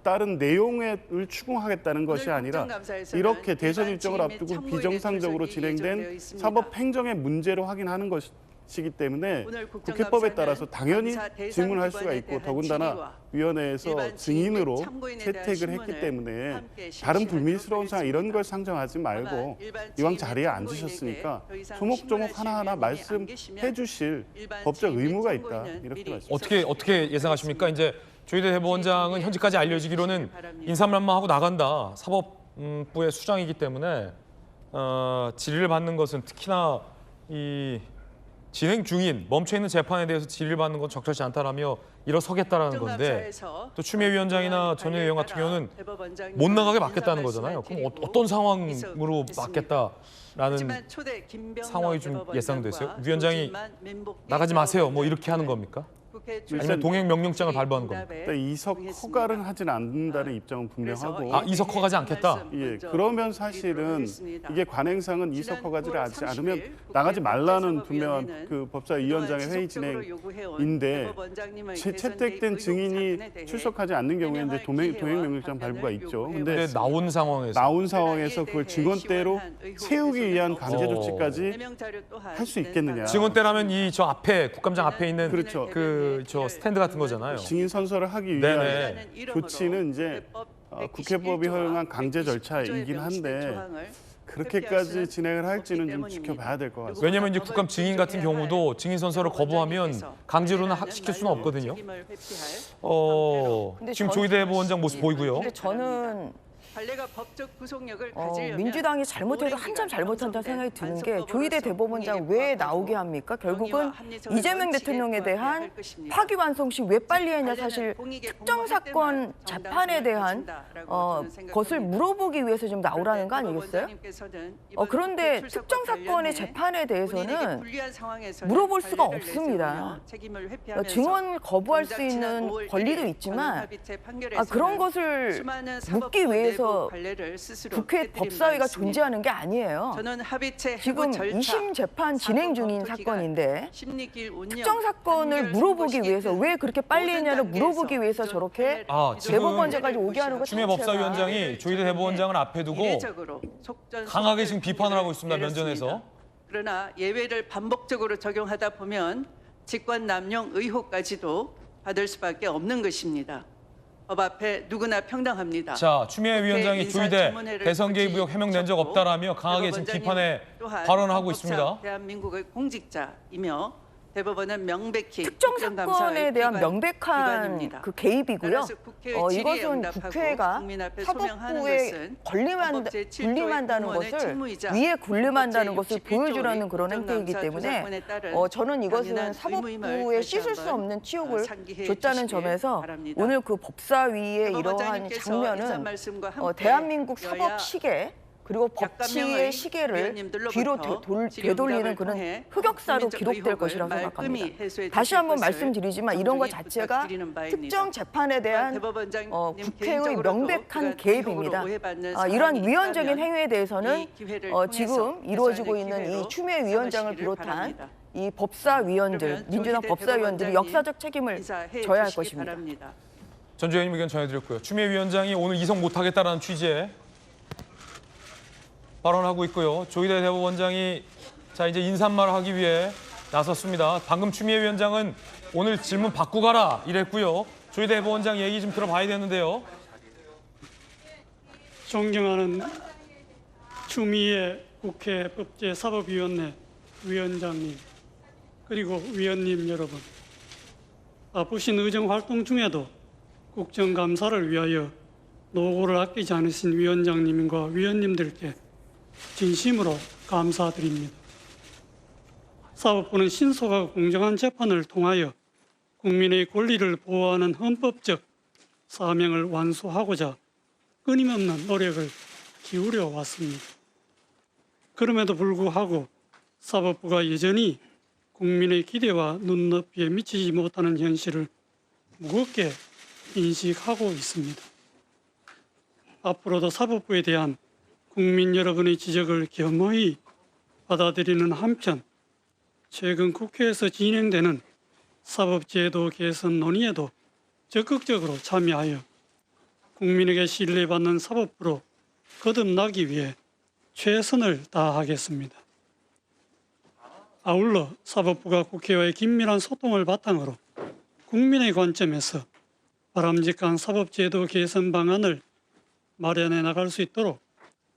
따른 내용을 추궁하겠다는 것이 아니라 이렇게 대선 일정을 앞두고 비정상적으로 진행된 사법행정의 문제로 확인하는 시기 때문에 오늘 국회법에 따라서 당연히 감사 대상 질문할 수가 기관에 있고 대한 더군다나 질의와 위원회에서 일반 증인으로 참고인에 대한 채택을 했기 신문을 때문에 함께 다른 실시하도록 불미스러운 사항 이런 걸 상정하지 말고 다만 일반 이왕 증인 자리에 참고인에게 앉으셨으니까 더 이상 조목조목 신문하실 하나하나 의무이 안 말씀해 계시면 주실 일반 법적 증인 의무가 있다. 참고인은 이렇게 미리 말씀드립니다. 어떻게 예상하십니까? 이제 조희대 대법원장은 현재까지 알려지기로는 인사말만하고 나간다. 사법부의 수장이기 때문에 질의를 받는 것은 특히나 이 진행 중인 멈춰 있는 재판에 대해서 질의를 받는 건 적절치 않다라며 일어서겠다라는 건데 또 추미애 위원장이나 전현희 의원 같은 경우는 못 나가게 막겠다는 거잖아요. 그럼 어떤 상황으로 막겠다라는 상황이 좀 예상됐어요? 위원장이 나가지 마세요. 뭐 이렇게 하는 겁니까? 아니면 동행 명령장을 발부하는 겁니까? 이석 허가를 하진 않는다는 입장은 분명하고 이석 허가지 않겠다? 예, 그러면 사실은 이게 관행상은 이석 허가지를 하지 않으면 나가지 말라는 분명한 그 법사위원장의 회의 진행인데 채택된 증인이 출석하지 않는 경우에 이제 동행 명령장 발부가 있죠. 근데 나온 상황에서 그걸 증언대로 세우기 위한 강제 조치까지 할 수 있겠느냐? 증언대라면 이 저 앞에 국감장 앞에 있는 그렇죠. 저 스탠드 같은 거잖아요. 증인 선서를 하기 위한 조치는 이제 국회법이 허용한 강제 절차이긴 한데 그렇게까지 진행을 할지는 좀 지켜봐야 될 것 같습니다. 왜냐하면 이제 국감 증인 같은 경우도 증인 선서를 거부하면 강제로는 시킬 수는 없거든요. 지금 조희대 대법원장 모습 보이고요. 근데 저는 관례가 법적 구속력을 가지려면 민주당이 잘못해도 한참 잘못한다는 생각이 드는 게 조희대 대법원장 왜 나오게 합니까? 결국은 이재명 대통령에 대한 파기환송식 왜 빨리 했냐 사실 특정 사건 재판에 대한 것을 물어보기 위해서 좀 나오라는 거 아니겠어요? 그런데 특정 사건의 재판에 대해서는 물어볼 수가 없습니다. 증언 거부할 수 있는 권리도 있지만 그런 것을 묻기 위해서 국회 법사위가 존재하는 게 아니에요. 지금 2심 재판 진행 중인 사건인데 특정 사건을 물어보기 위해서 왜 그렇게 빨리 했냐를 물어보기 위해서 저렇게 대법원장까지 오게 하는 것 추미애 법사위원장이 조희대 대법원장을 앞에 두고 강하게 지금 비판을 하고 있습니다. 면전에서. 그러나 예외를 반복적으로 적용하다 보면 직권 남용 의혹까지도 받을 수밖에 없는 것입니다. 법 앞에 누구나 평등합니다. 자, 추미애 위원장이 조희대 대선 개입 의혹 해명 낸 적 없다라며 강하게 지금 비판에 발언하고 있습니다. 대한민국의 공직자이며 대법원은 명백히 특정 사건에 대한 명백한 그 개입이고요. 이것은 국회가 사법부에 군림한다는 것을 위에 군림한다는 것을 보여주라는 그런 행태이기 때문에 저는 이것은 사법부에 씻을 수 없는 치욕을 줬다는 점에서 오늘 그 법사위의 이러한 장면은 대한민국 사법 시계 그리고 법치의 시계를 뒤로 되돌리는 그런 흑역사로 기록될 것이라고 생각합니다. 다시 한번 말씀드리지만 이런 것 자체가 특정 재판에 대한 국회의 명백한 개입입니다. 이러한 위헌적인 행위에 대해서는 지금 이루어지고 있는 이 추미애 위원장을 비롯한 이 법사위원들, 민주당 법사위원들이 역사적 책임을 져야 할 것입니다. 전주현님 의견 전해드렸고요. 추미애 위원장이 오늘 이석 못하겠다라는 취지의 발언하고 있고요. 조희대 대법원장이 이제 인사말을 하기 위해 나섰습니다. 방금 추미애 위원장은 오늘 질문 받고 가라 이랬고요. 조희대 대법원장 얘기 좀 들어봐야 되는데요. 존경하는 추미애 국회 법제사법위원회 위원장님 그리고 위원님 여러분, 바쁘신 의정활동 중에도 국정감사를 위하여 노고를 아끼지 않으신 위원장님과 위원님들께 진심으로 감사드립니다. 사법부는 신속하고 공정한 재판을 통하여 국민의 권리를 보호하는 헌법적 사명을 완수하고자 끊임없는 노력을 기울여 왔습니다. 그럼에도 불구하고 사법부가 여전히 국민의 기대와 눈높이에 미치지 못하는 현실을 무겁게 인식하고 있습니다. 앞으로도 사법부에 대한 국민 여러분의 지적을 겸허히 받아들이는 한편 최근 국회에서 진행되는 사법제도 개선 논의에도 적극적으로 참여하여 국민에게 신뢰받는 사법부로 거듭나기 위해 최선을 다하겠습니다. 아울러 사법부가 국회와의 긴밀한 소통을 바탕으로 국민의 관점에서 바람직한 사법제도 개선 방안을 마련해 나갈 수 있도록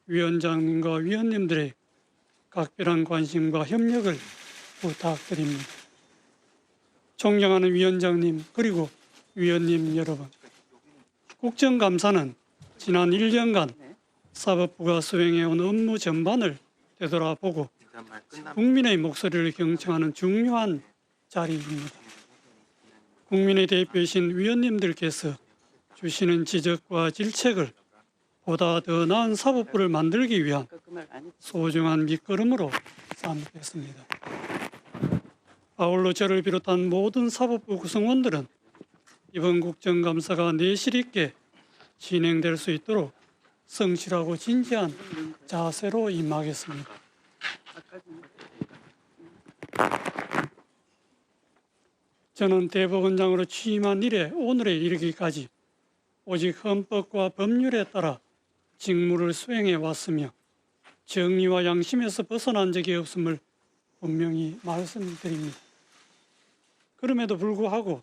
위원장님과 위원님들의 각별한 관심과 협력을 부탁드립니다. 존경하는 위원장님 그리고 위원님 여러분, 국정감사는 지난 1년간 사법부가 수행해온 업무 전반을 되돌아보고 국민의 목소리를 경청하는 중요한 자리입니다. 국민의 대표이신 위원님들께서 주시는 지적과 질책을 보다 더 나은 사법부를 만들기 위한 소중한 밑거름으로 삼겠습니다. 아울러 저를 비롯한 모든 사법부 구성원들은 이번 국정감사가 내실 있게 진행될 수 있도록 성실하고 진지한 자세로 임하겠습니다. 저는 대법원장으로 취임한 이래 오늘에 이르기까지 오직 헌법과 법률에 따라 직무를 수행해 왔으며 정의와 양심에서 벗어난 적이 없음을 분명히 말씀드립니다. 그럼에도 불구하고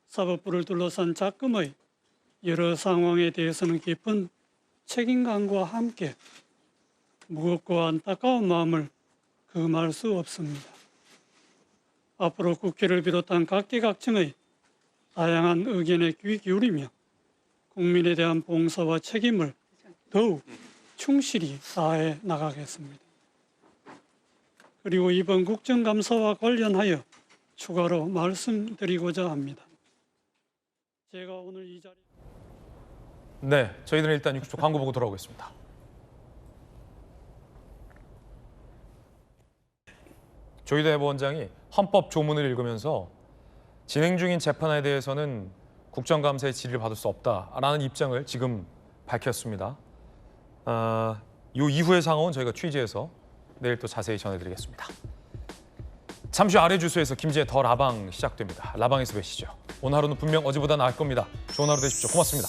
사법부를 둘러싼 작금의 여러 상황에 대해서는 깊은 책임감과 함께 무겁고 안타까운 마음을 금할 수 없습니다. 앞으로 국회를 비롯한 각계각층의 다양한 의견에 귀 기울이며 국민에 대한 봉사와 책임을 더욱 충실히 다해 나가겠습니다. 그리고 이번 국정감사와 관련하여 추가로 말씀드리고자 합니다. 제가 오늘 이 자리 네, 저희들은 일단 60초 광고 보고 돌아오겠습니다. 조희대 대법원장이 헌법 조문을 읽으면서 진행 중인 재판에 대해서는 국정감사의 질의를 받을 수 없다라는 입장을 지금 밝혔습니다. 이 이후의 상황은 저희가 취재해서 내일 또 자세히 전해드리겠습니다. 잠시 후 아래 주소에서 김지혜 더 라방 시작됩니다. 라방에서 뵈시죠. 오늘 하루는 분명 어제보다 나을 겁니다. 좋은 하루 되십시오. 고맙습니다.